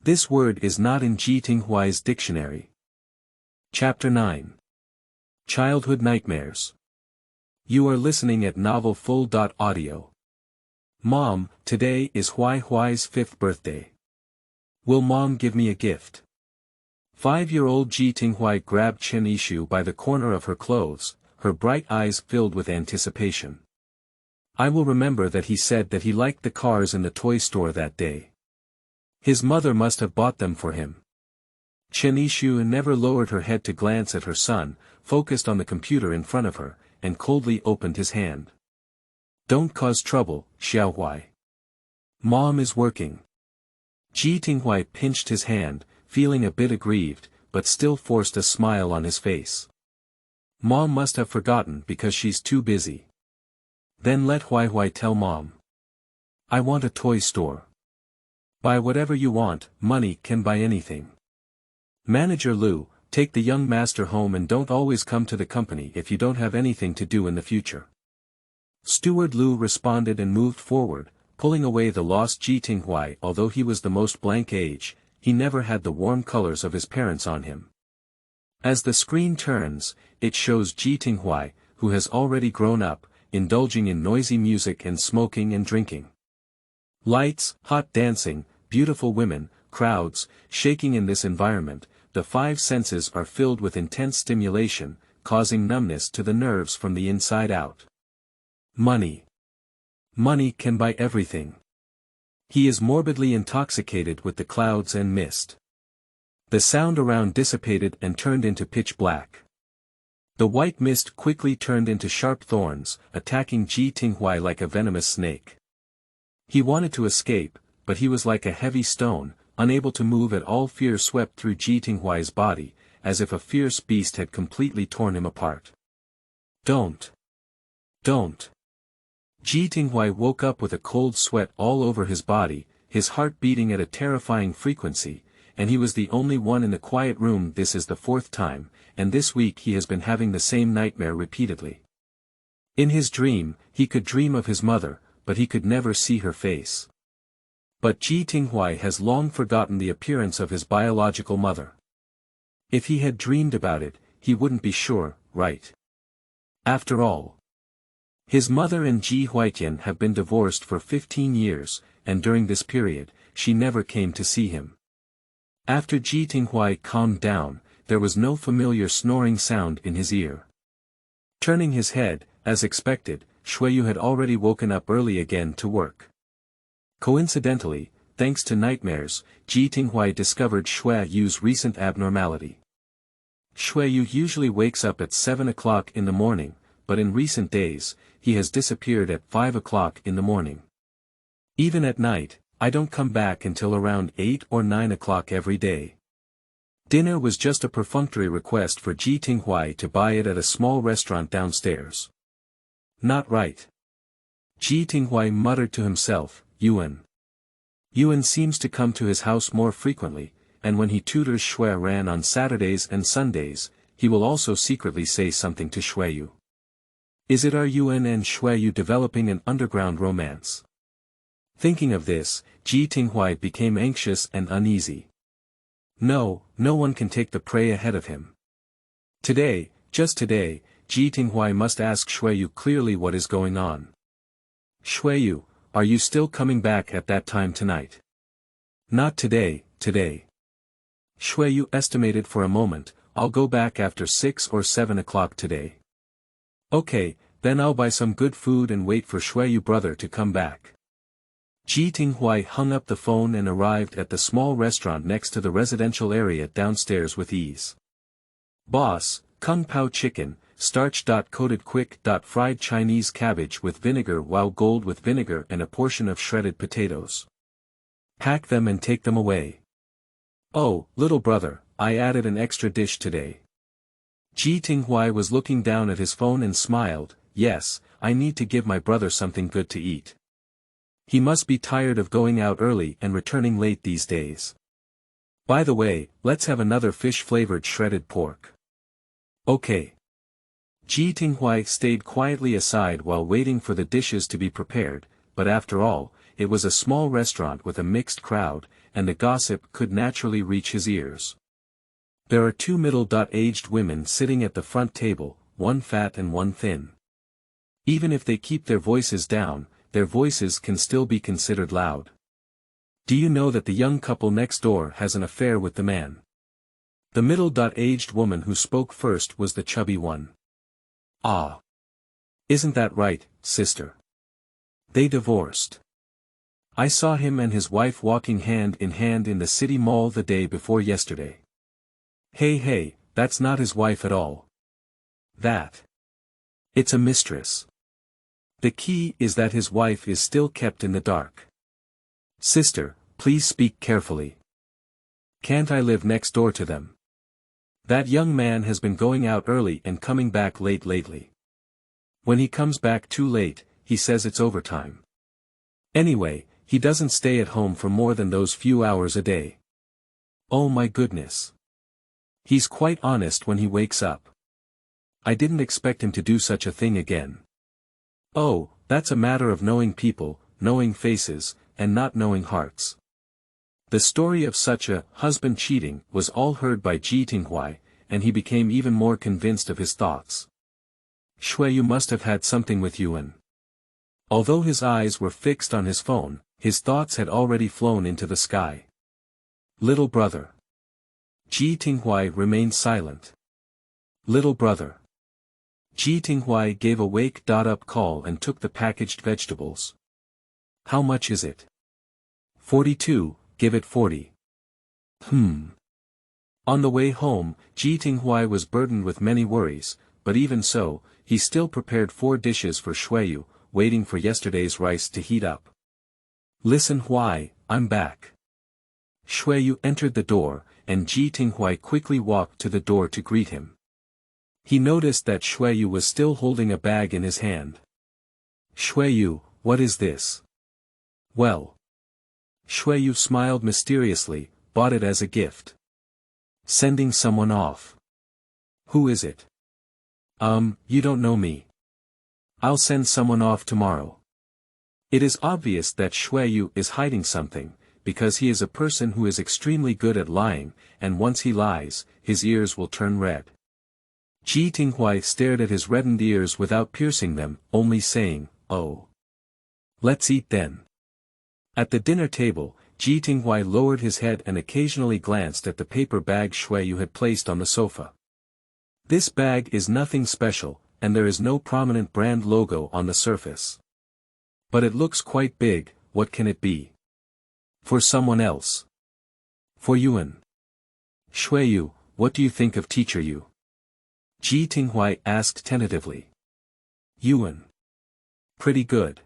This word is not in Ji Tinghuai's dictionary. Chapter 9. Childhood Nightmares. You are listening at Novel Full.audio. Mom, today is Huai's 5th birthday. Will Mom give me a gift? 5-year-old Ji Tinghuai grabbed Chen Yishu by the corner of her clothes, her bright eyes filled with anticipation. I will remember that he said that he liked the cars in the toy store that day. His mother must have bought them for him. Chen Yishu never lowered her head to glance at her son, focused on the computer in front of her, and coldly opened his hand. Don't cause trouble, Xiaohuai. Mom is working. Ji Tinghuai pinched his hand, feeling a bit aggrieved, but still forced a smile on his face. Mom must have forgotten because she's too busy. Then let Huai tell Mom. I want a toy store. Buy whatever you want, money can buy anything. Manager Lu, take the young master home and don't always come to the company if you don't have anything to do in the future. Steward Lu responded and moved forward, pulling away the lost Ji Tinghuai. Although he was the most blank age, he never had the warm colors of his parents on him. As the screen turns, it shows Ji Tinghuai, who has already grown up, indulging in noisy music and smoking and drinking. Lights, hot dancing, beautiful women, crowds, shaking in this environment, the 5 senses are filled with intense stimulation, causing numbness to the nerves from the inside out. Money. Money can buy everything. He is morbidly intoxicated with the clouds and mist. The sound around dissipated and turned into pitch black. The white mist quickly turned into sharp thorns, attacking Ji Tinghuai like a venomous snake. He wanted to escape, but he was like a heavy stone, unable to move at all. Fear swept through Ji Tinghuai's body, as if a fierce beast had completely torn him apart. Don't. Don't. Ji Tinghuai woke up with a cold sweat all over his body, his heart beating at a terrifying frequency, and he was the only one in the quiet room. This is the 4th time, and this week he has been having the same nightmare repeatedly. In his dream, he could dream of his mother, but he could never see her face. But Ji Tinghuai has long forgotten the appearance of his biological mother. If he had dreamed about it, he wouldn't be sure, right? After all, his mother and Ji Huaitian have been divorced for 15 years, and during this period, she never came to see him. After Ji Tinghuai calmed down, there was no familiar snoring sound in his ear. Turning his head, as expected, Xue Yu had already woken up early again to work. Coincidentally, thanks to nightmares, Ji Tinghuai discovered Xue Yu's recent abnormality. Xue Yu usually wakes up at 7 o'clock in the morning, but in recent days, he has disappeared at 5 o'clock in the morning. Even at night, I don't come back until around 8 or 9 o'clock every day. Dinner was just a perfunctory request for Ji Tinghuai to buy it at a small restaurant downstairs. Not right. Ji Tinghuai muttered to himself, Yuan. Yuan seems to come to his house more frequently, and when he tutors Xue Ran on Saturdays and Sundays, he will also secretly say something to Xue Yu. Is it our Yuan and Xue Yu developing an underground romance? Thinking of this, Ji Tinghuai became anxious and uneasy. No one can take the prey ahead of him. Today, just today, Ji Tinghuai must ask Xue Yu clearly what is going on. Xue Yu, are you still coming back at that time tonight? Not today. Xue Yu estimated for a moment, I'll go back after 6 or 7 o'clock today. Okay, then I'll buy some good food and wait for Xue Yu brother to come back. Ji Tinghuai hung up the phone and arrived at the small restaurant next to the residential area downstairs with ease. Boss, Kung Pao chicken, starch-coated quick-fried Chinese cabbage with vinegar, while gold with vinegar, and a portion of shredded potatoes. Pack them and take them away. Oh, little brother, I added an extra dish today. Ji Tinghuai was looking down at his phone and smiled. Yes, I need to give my brother something good to eat. He must be tired of going out early and returning late these days. By the way, let's have another fish-flavored shredded pork. Okay. Ji Tinghuai stayed quietly aside while waiting for the dishes to be prepared, but after all, it was a small restaurant with a mixed crowd, and the gossip could naturally reach his ears. There are 2 middle-aged women sitting at the front table, one fat and one thin. Even if they keep their voices down, their voices can still be considered loud. Do you know that the young couple next door has an affair with the man? The middle-aged woman who spoke first was the chubby one. Ah. Isn't that right, sister? They divorced. I saw him and his wife walking hand in hand in the city mall the day before yesterday. Hey, that's not his wife at all. It's a mistress. The key is that his wife is still kept in the dark. Sister, please speak carefully. Can't I live next door to them? That young man has been going out early and coming back late lately. When he comes back too late, he says it's overtime. Anyway, he doesn't stay at home for more than those few hours a day. Oh my goodness. He's quite honest when he wakes up. I didn't expect him to do such a thing again. Oh, that's a matter of knowing people, knowing faces, and not knowing hearts. The story of such a husband cheating was all heard by Ji Tinghuai, and he became even more convinced of his thoughts. Xue Yu must have had something with Yuan. Although his eyes were fixed on his phone, his thoughts had already flown into the sky. Little brother. Ji Tinghuai remained silent. Little brother. Ji Tinghuai gave a wake-up call and took the packaged vegetables. How much is it? 42, give it 40. On the way home, Ji Tinghuai was burdened with many worries, but even so, he still prepared 4 dishes for Xue Yu, waiting for yesterday's rice to heat up. Listen Huai, I'm back. Xue Yu entered the door, and Ji Tinghuai quickly walked to the door to greet him. He noticed that Xue Yu was still holding a bag in his hand. Xue Yu, what is this? Well. Xue Yu smiled mysteriously, bought it as a gift. Sending someone off. Who is it? You don't know me. I'll send someone off tomorrow. It is obvious that Xue Yu is hiding something, because he is a person who is extremely good at lying, and once he lies, his ears will turn red. Ji Tinghuai stared at his reddened ears without piercing them, only saying, "Oh. Let's eat then." At the dinner table, Ji Tinghuai lowered his head and occasionally glanced at the paper bag Xue Yu had placed on the sofa. This bag is nothing special, and there is no prominent brand logo on the surface. But it looks quite big. What can it be? For someone else. For Yuan. Xue Yu, what do you think of Teacher Yu? Ji Tinghuai asked tentatively. Yuan. Pretty good.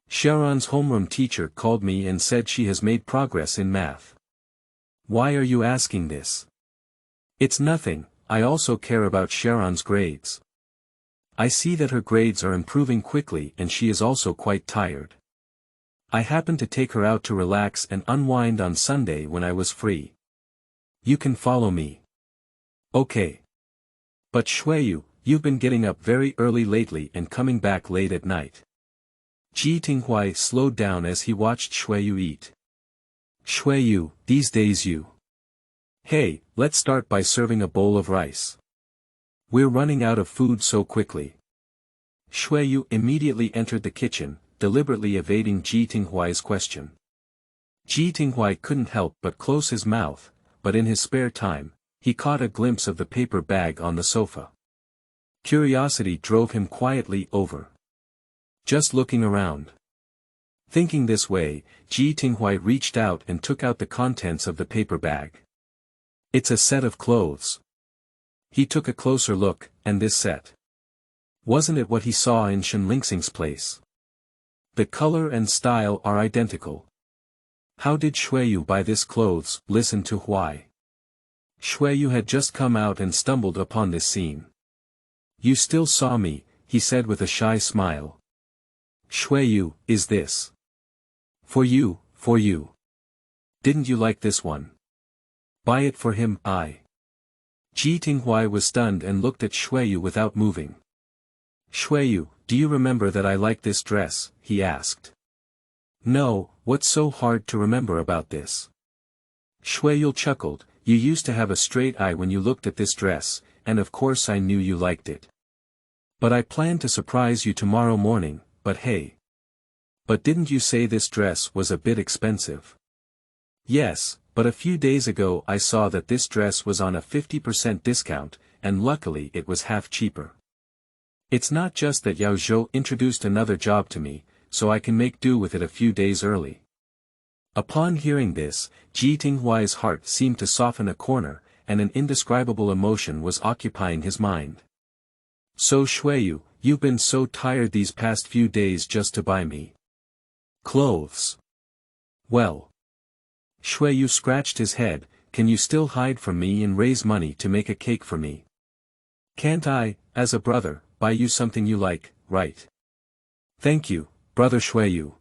Sharon's homeroom teacher called me and said she has made progress in math. Why are you asking this? It's nothing, I also care about Sharon's grades. I see that her grades are improving quickly and she is also quite tired. I happened to take her out to relax and unwind on Sunday when I was free. You can follow me. Okay. But Xue Yu, you've been getting up very early lately and coming back late at night. Ji Tinghuai slowed down as he watched Xue Yu eat. Xue Yu, these days you. Hey, let's start by serving a bowl of rice. We're running out of food so quickly. Xue Yu immediately entered the kitchen, deliberately evading Ji Tinghuai's question. Ji Tinghuai couldn't help but close his mouth, but in his spare time, he caught a glimpse of the paper bag on the sofa. Curiosity drove him quietly over. Just looking around. Thinking this way, Ji Tinghuai reached out and took out the contents of the paper bag. It's a set of clothes. He took a closer look, and this set. Wasn't it what he saw in Shen Lingxing's place? The color and style are identical. How did Xue Yu buy this clothes? Listen to Huai. Xue Yu had just come out and stumbled upon this scene. You still saw me, he said with a shy smile. Xue Yu, is this? For you, for you. Didn't you like this one? Buy it for him, I. Ji Tinghuai was stunned and looked at Xue Yu without moving. Xue Yu, do you remember that I like this dress? He asked. No, what's so hard to remember about this? Xue Yu chuckled, you used to have a straight eye when you looked at this dress, and of course I knew you liked it. But I planned to surprise you tomorrow morning, but hey. But didn't you say this dress was a bit expensive? Yes, but a few days ago I saw that this dress was on a 50% discount, and luckily it was half cheaper. It's not just that Yao Zhou introduced another job to me, so I can make do with it a few days early. Upon hearing this, Ji Tinghuai's heart seemed to soften a corner, and an indescribable emotion was occupying his mind. So Xue Yu, you've been so tired these past few days just to buy me clothes. Well. Xue Yu scratched his head, can you still hide from me and raise money to make a cake for me? Can't I, as a brother, buy you something you like, right? Thank you, brother Xue Yu.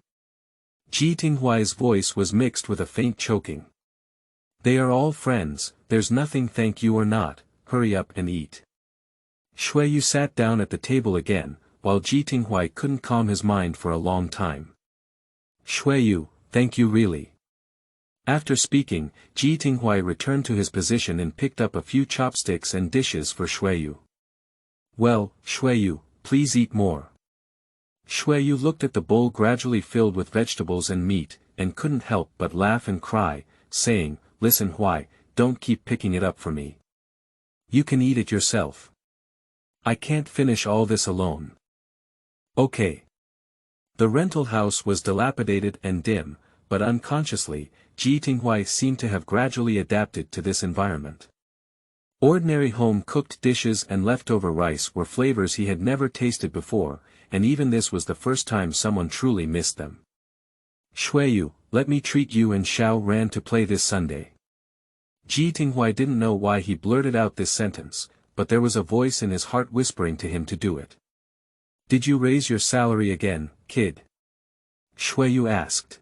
Ji Tinghuai's voice was mixed with a faint choking. They are all friends, there's nothing thank you or not, hurry up and eat. Xue Yu sat down at the table again, while Ji Tinghuai couldn't calm his mind for a long time. Xue Yu, thank you really. After speaking, Ji Tinghuai returned to his position and picked up a few chopsticks and dishes for Xue Yu. Well, Xue Yu, please eat more. Xue Yu looked at the bowl gradually filled with vegetables and meat, and couldn't help but laugh and cry, saying, listen Huai, don't keep picking it up for me. You can eat it yourself. I can't finish all this alone. Okay. The rental house was dilapidated and dim, but unconsciously, Ji Tinghuai seemed to have gradually adapted to this environment. Ordinary home-cooked dishes and leftover rice were flavors he had never tasted before, and even this was the first time someone truly missed them. Xue Yu, let me treat you and Xiao Ran to play this Sunday. Ji Tinghuai didn't know why he blurted out this sentence, but there was a voice in his heart whispering to him to do it. Did you raise your salary again, kid? Xue Yu asked.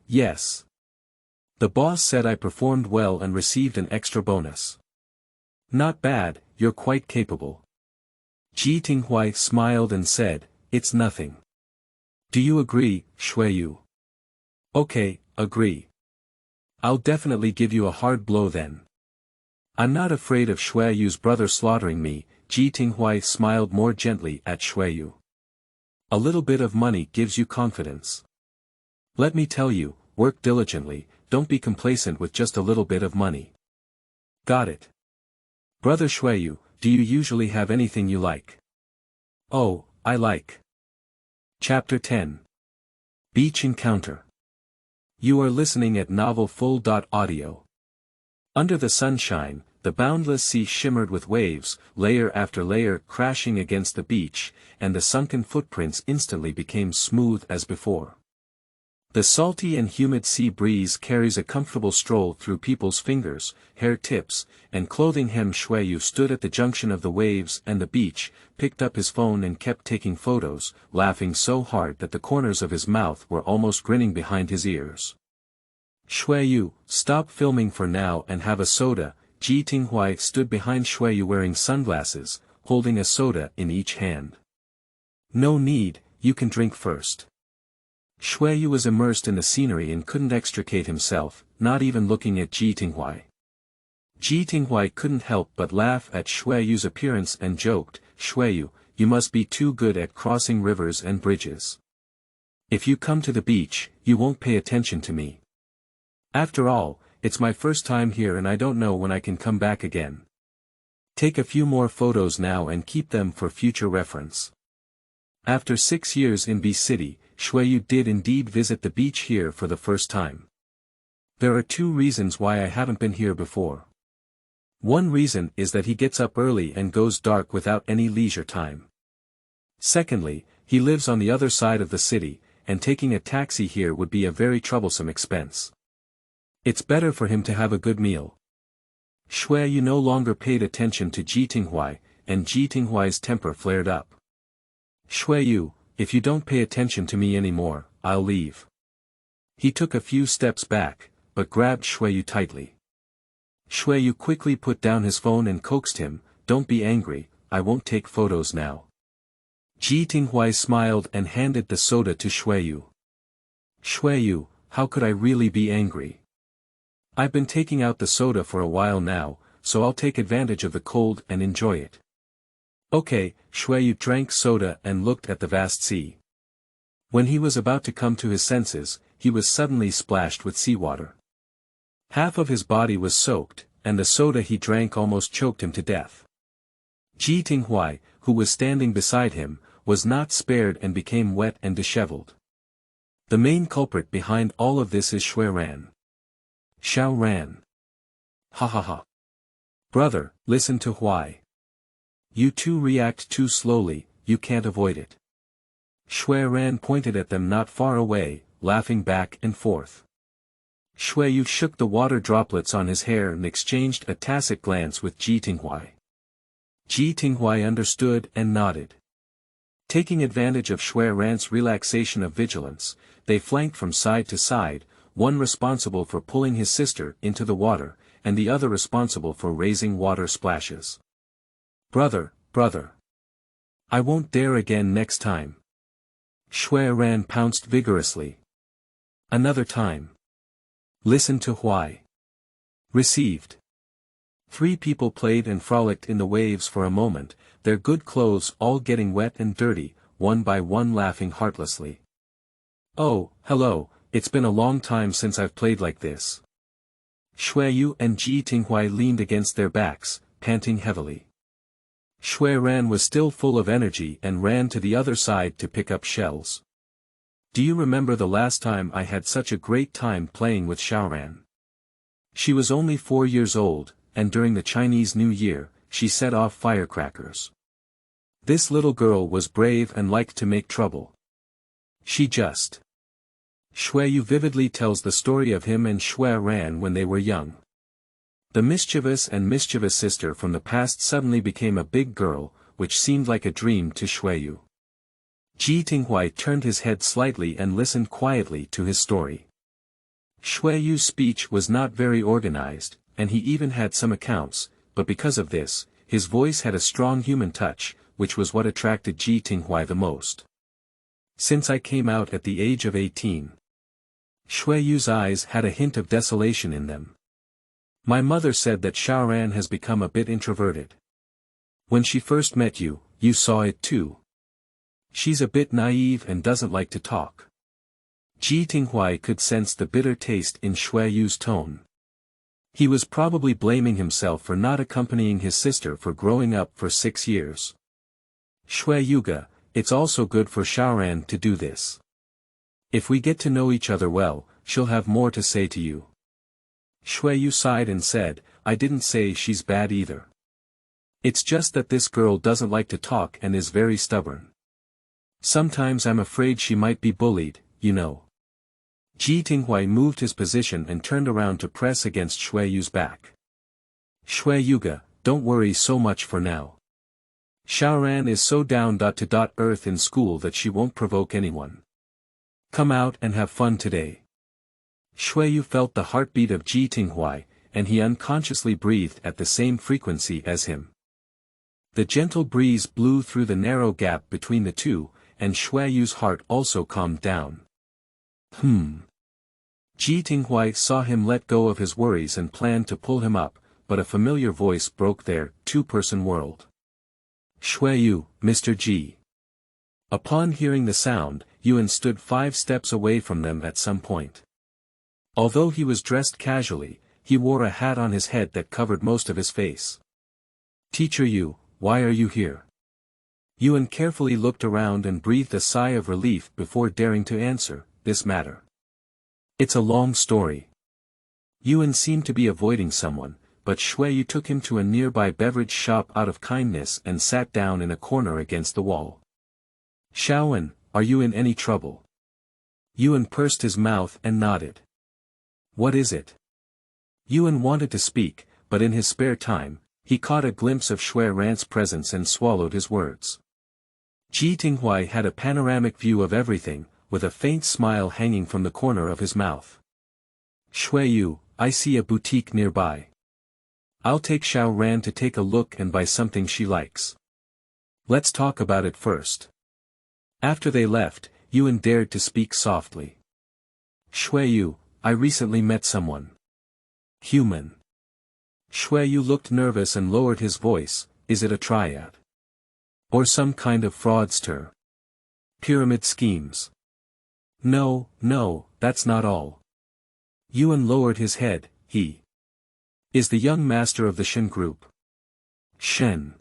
Yes. The boss said I performed well and received an extra bonus. Not bad, you're quite capable. Ji Tinghuai smiled and said, it's nothing. Do you agree, Xue Yu? Okay, agree. I'll definitely give you a hard blow then. I'm not afraid of Xue Yu's brother slaughtering me. Ji Tinghuai smiled more gently at Xue Yu. A little bit of money gives you confidence. Let me tell you, work diligently, don't be complacent with just a little bit of money. Got it. Brother Xue Yu, do you usually have anything you like? Oh, I like. Chapter 10. Beach Encounter. You are listening at Novel Full.audio. Under the sunshine, the boundless sea shimmered with waves, layer after layer crashing against the beach, and the sunken footprints instantly became smooth as before. The salty and humid sea breeze carries a comfortable stroll through people's fingers, hair tips, and clothing. Xue Yu stood at the junction of the waves and the beach, picked up his phone and kept taking photos, laughing so hard that the corners of his mouth were almost grinning behind his ears. Xue Yu, stop filming for now and have a soda. Ji Tinghuai stood behind Xue Yu wearing sunglasses, holding a soda in each hand. No need, you can drink first. Xue Yu was immersed in the scenery and couldn't extricate himself, not even looking at Ji Tinghuai. Ji Tinghuai couldn't help but laugh at Xue Yu's appearance and joked, Xue Yu, you must be too good at crossing rivers and bridges. If you come to the beach, you won't pay attention to me. After all, it's my first time here and I don't know when I can come back again. Take a few more photos now and keep them for future reference. After 6 years in B City, Xue Yu did indeed visit the beach here for the first time. There are 2 reasons why I haven't been here before. One reason is that he gets up early and goes dark without any leisure time. Secondly, he lives on the other side of the city, and taking a taxi here would be a very troublesome expense. It's better for him to have a good meal. Xue Yu no longer paid attention to Ji Tinghuai, and Ji Tinghuai's temper flared up. Xue Yu, if you don't pay attention to me anymore, I'll leave. He took a few steps back, but grabbed Xue Yu tightly. Xue Yu quickly put down his phone and coaxed him, don't be angry, I won't take photos now. Ji Tinghuai smiled and handed the soda to Xue Yu. Xue Yu, how could I really be angry? I've been taking out the soda for a while now, so I'll take advantage of the cold and enjoy it. Okay, Xue Yu drank soda and looked at the vast sea. When he was about to come to his senses, he was suddenly splashed with seawater. Half of his body was soaked, and the soda he drank almost choked him to death. Ji Tinghuai, who was standing beside him, was not spared and became wet and disheveled. The main culprit behind all of this is Xue Ran. Xiao Ran. Ha ha ha. Brother, listen to Huai. You two react too slowly, you can't avoid it. Xue Ran pointed at them not far away, laughing back and forth. Xue Yu shook the water droplets on his hair and exchanged a tacit glance with Ji Tinghuai. Ji Tinghuai understood and nodded. Taking advantage of Xue Ran's relaxation of vigilance, they flanked from side to side, one responsible for pulling his sister into the water, and the other responsible for raising water splashes. Brother, brother. I won't dare again next time. Xue Ran pounced vigorously. Another time. Listen to Huai. Received. 3 people played and frolicked in the waves for a moment, their good clothes all getting wet and dirty, one by one laughing heartlessly. Oh, hello, it's been a long time since I've played like this. Xue Yu and Ji Tinghuai leaned against their backs, panting heavily. Xue Ran was still full of energy and ran to the other side to pick up shells. Do you remember the last time I had such a great time playing with Xiaoran? She was only 4 years old, and during the Chinese New Year, she set off firecrackers. This little girl was brave and liked to make trouble. She just Xue Yu vividly tells the story of him and Xue Ran when they were young. The mischievous sister from the past suddenly became a big girl, which seemed like a dream to Xue Yu. Ji Tinghuai turned his head slightly and listened quietly to his story. Xue Yu's speech was not very organized, and he even had some accounts, but because of this, his voice had a strong human touch, which was what attracted Ji Tinghuai the most. Since I came out at the age of 18. Xue Yu's eyes had a hint of desolation in them. My mother said that Xiaoran has become a bit introverted. When she first met you, you saw it too. She's a bit naive and doesn't like to talk. Ji Tinghuai could sense the bitter taste in Xue Yu's tone. He was probably blaming himself for not accompanying his sister for growing up for 6 years. Xue Yuga, it's also good for Xiaoran to do this. If we get to know each other well, she'll have more to say to you. Xue Yu sighed and said, I didn't say she's bad either. It's just that this girl doesn't like to talk and is very stubborn. Sometimes I'm afraid she might be bullied, you know. Ji Tinghuai moved his position and turned around to press against Xue Yu's back. Xue Yuga, don't worry so much for now. Xiaoran is so down to earth in school that she won't provoke anyone. Come out and have fun today. Xue Yu felt the heartbeat of Ji Tinghuai, and he unconsciously breathed at the same frequency as him. The gentle breeze blew through the narrow gap between the two, and Xue Yu's heart also calmed down. Ji Tinghuai saw him let go of his worries and planned to pull him up, but a familiar voice broke their two-person world. Xue Yu, Mr. Ji. Upon hearing the sound, Yuan stood 5 steps away from them at some point. Although he was dressed casually, he wore a hat on his head that covered most of his face. Teacher Yu, why are you here? Yuan carefully looked around and breathed a sigh of relief before daring to answer, this matter. It's a long story. Yuan seemed to be avoiding someone, but Xue Yu took him to a nearby beverage shop out of kindness and sat down in a corner against the wall. Xiaoan, are you in any trouble? Yuan pursed his mouth and nodded. What is it? Yuan wanted to speak, but in his spare time, he caught a glimpse of Xue Ran's presence and swallowed his words. Ji Tinghuai had a panoramic view of everything, with a faint smile hanging from the corner of his mouth. Xue Yu, I see a boutique nearby. I'll take Xiao Ran to take a look and buy something she likes. Let's talk about it first. After they left, Yuan dared to speak softly. Xue Yu, I recently met someone. Human. Xue Yu looked nervous and lowered his voice, is it a triad? Or some kind of fraudster? Pyramid schemes? No, that's not all. Yuan lowered his head, he is the young master of the Shen group. Shen.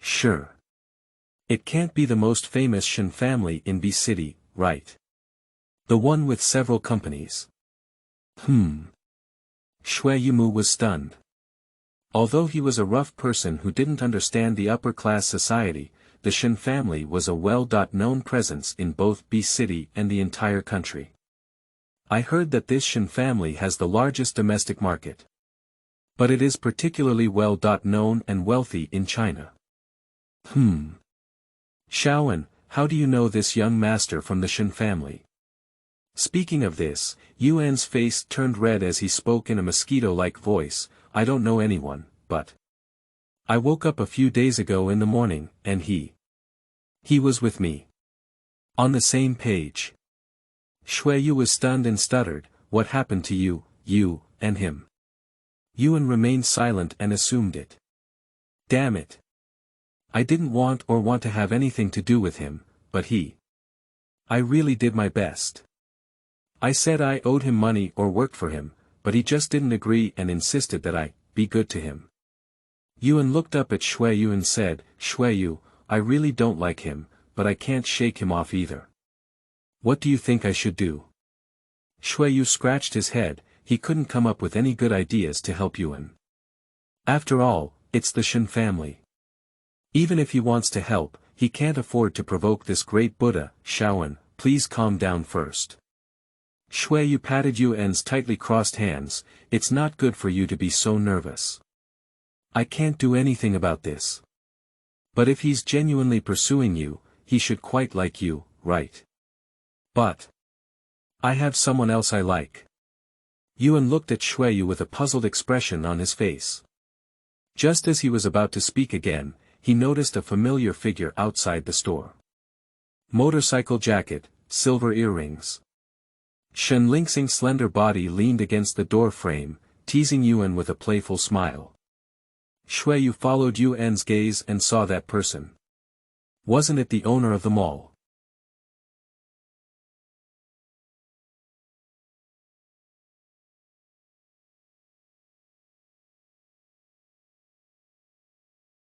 Sure. It can't be the most famous Shen family in B City, right? The one with several companies. Xue Yu was stunned. Although he was a rough person who didn't understand the upper-class society, the Shen family was a well-known presence in both B City and the entire country. I heard that this Shen family has the largest domestic market. But it is particularly well-known and wealthy in China. Xiaoan, how do you know this young master from the Shen family? Speaking of this, Yuan's face turned red as he spoke in a mosquito-like voice, I don't know anyone, but I woke up a few days ago in the morning, and he was with me. On the same page. Xue Yu was stunned and stuttered, what happened to you, and him? Yuan remained silent and assumed it. Damn it. I didn't want to have anything to do with him, but I really did my best. I said I owed him money or worked for him, but he just didn't agree and insisted that I be good to him. Yuan looked up at Xue Yu and said, Xue Yu, I really don't like him, but I can't shake him off either. What do you think I should do? Xue Yu scratched his head, he couldn't come up with any good ideas to help Yuan. After all, it's the Shen family. Even if he wants to help, he can't afford to provoke this great Buddha. Xiaoan, please calm down first. Xue Yu patted Yuan's tightly crossed hands, it's not good for you to be so nervous. I can't do anything about this. But if he's genuinely pursuing you, he should quite like you, right? But I have someone else I like. Yuan looked at Xue Yu with a puzzled expression on his face. Just as he was about to speak again, he noticed a familiar figure outside the store. Motorcycle jacket, silver earrings. Shen Lingxing's slender body leaned against the door frame, teasing Yuan with a playful smile. Xue Yu followed Yuan's gaze and saw that person. Wasn't it the owner of the mall?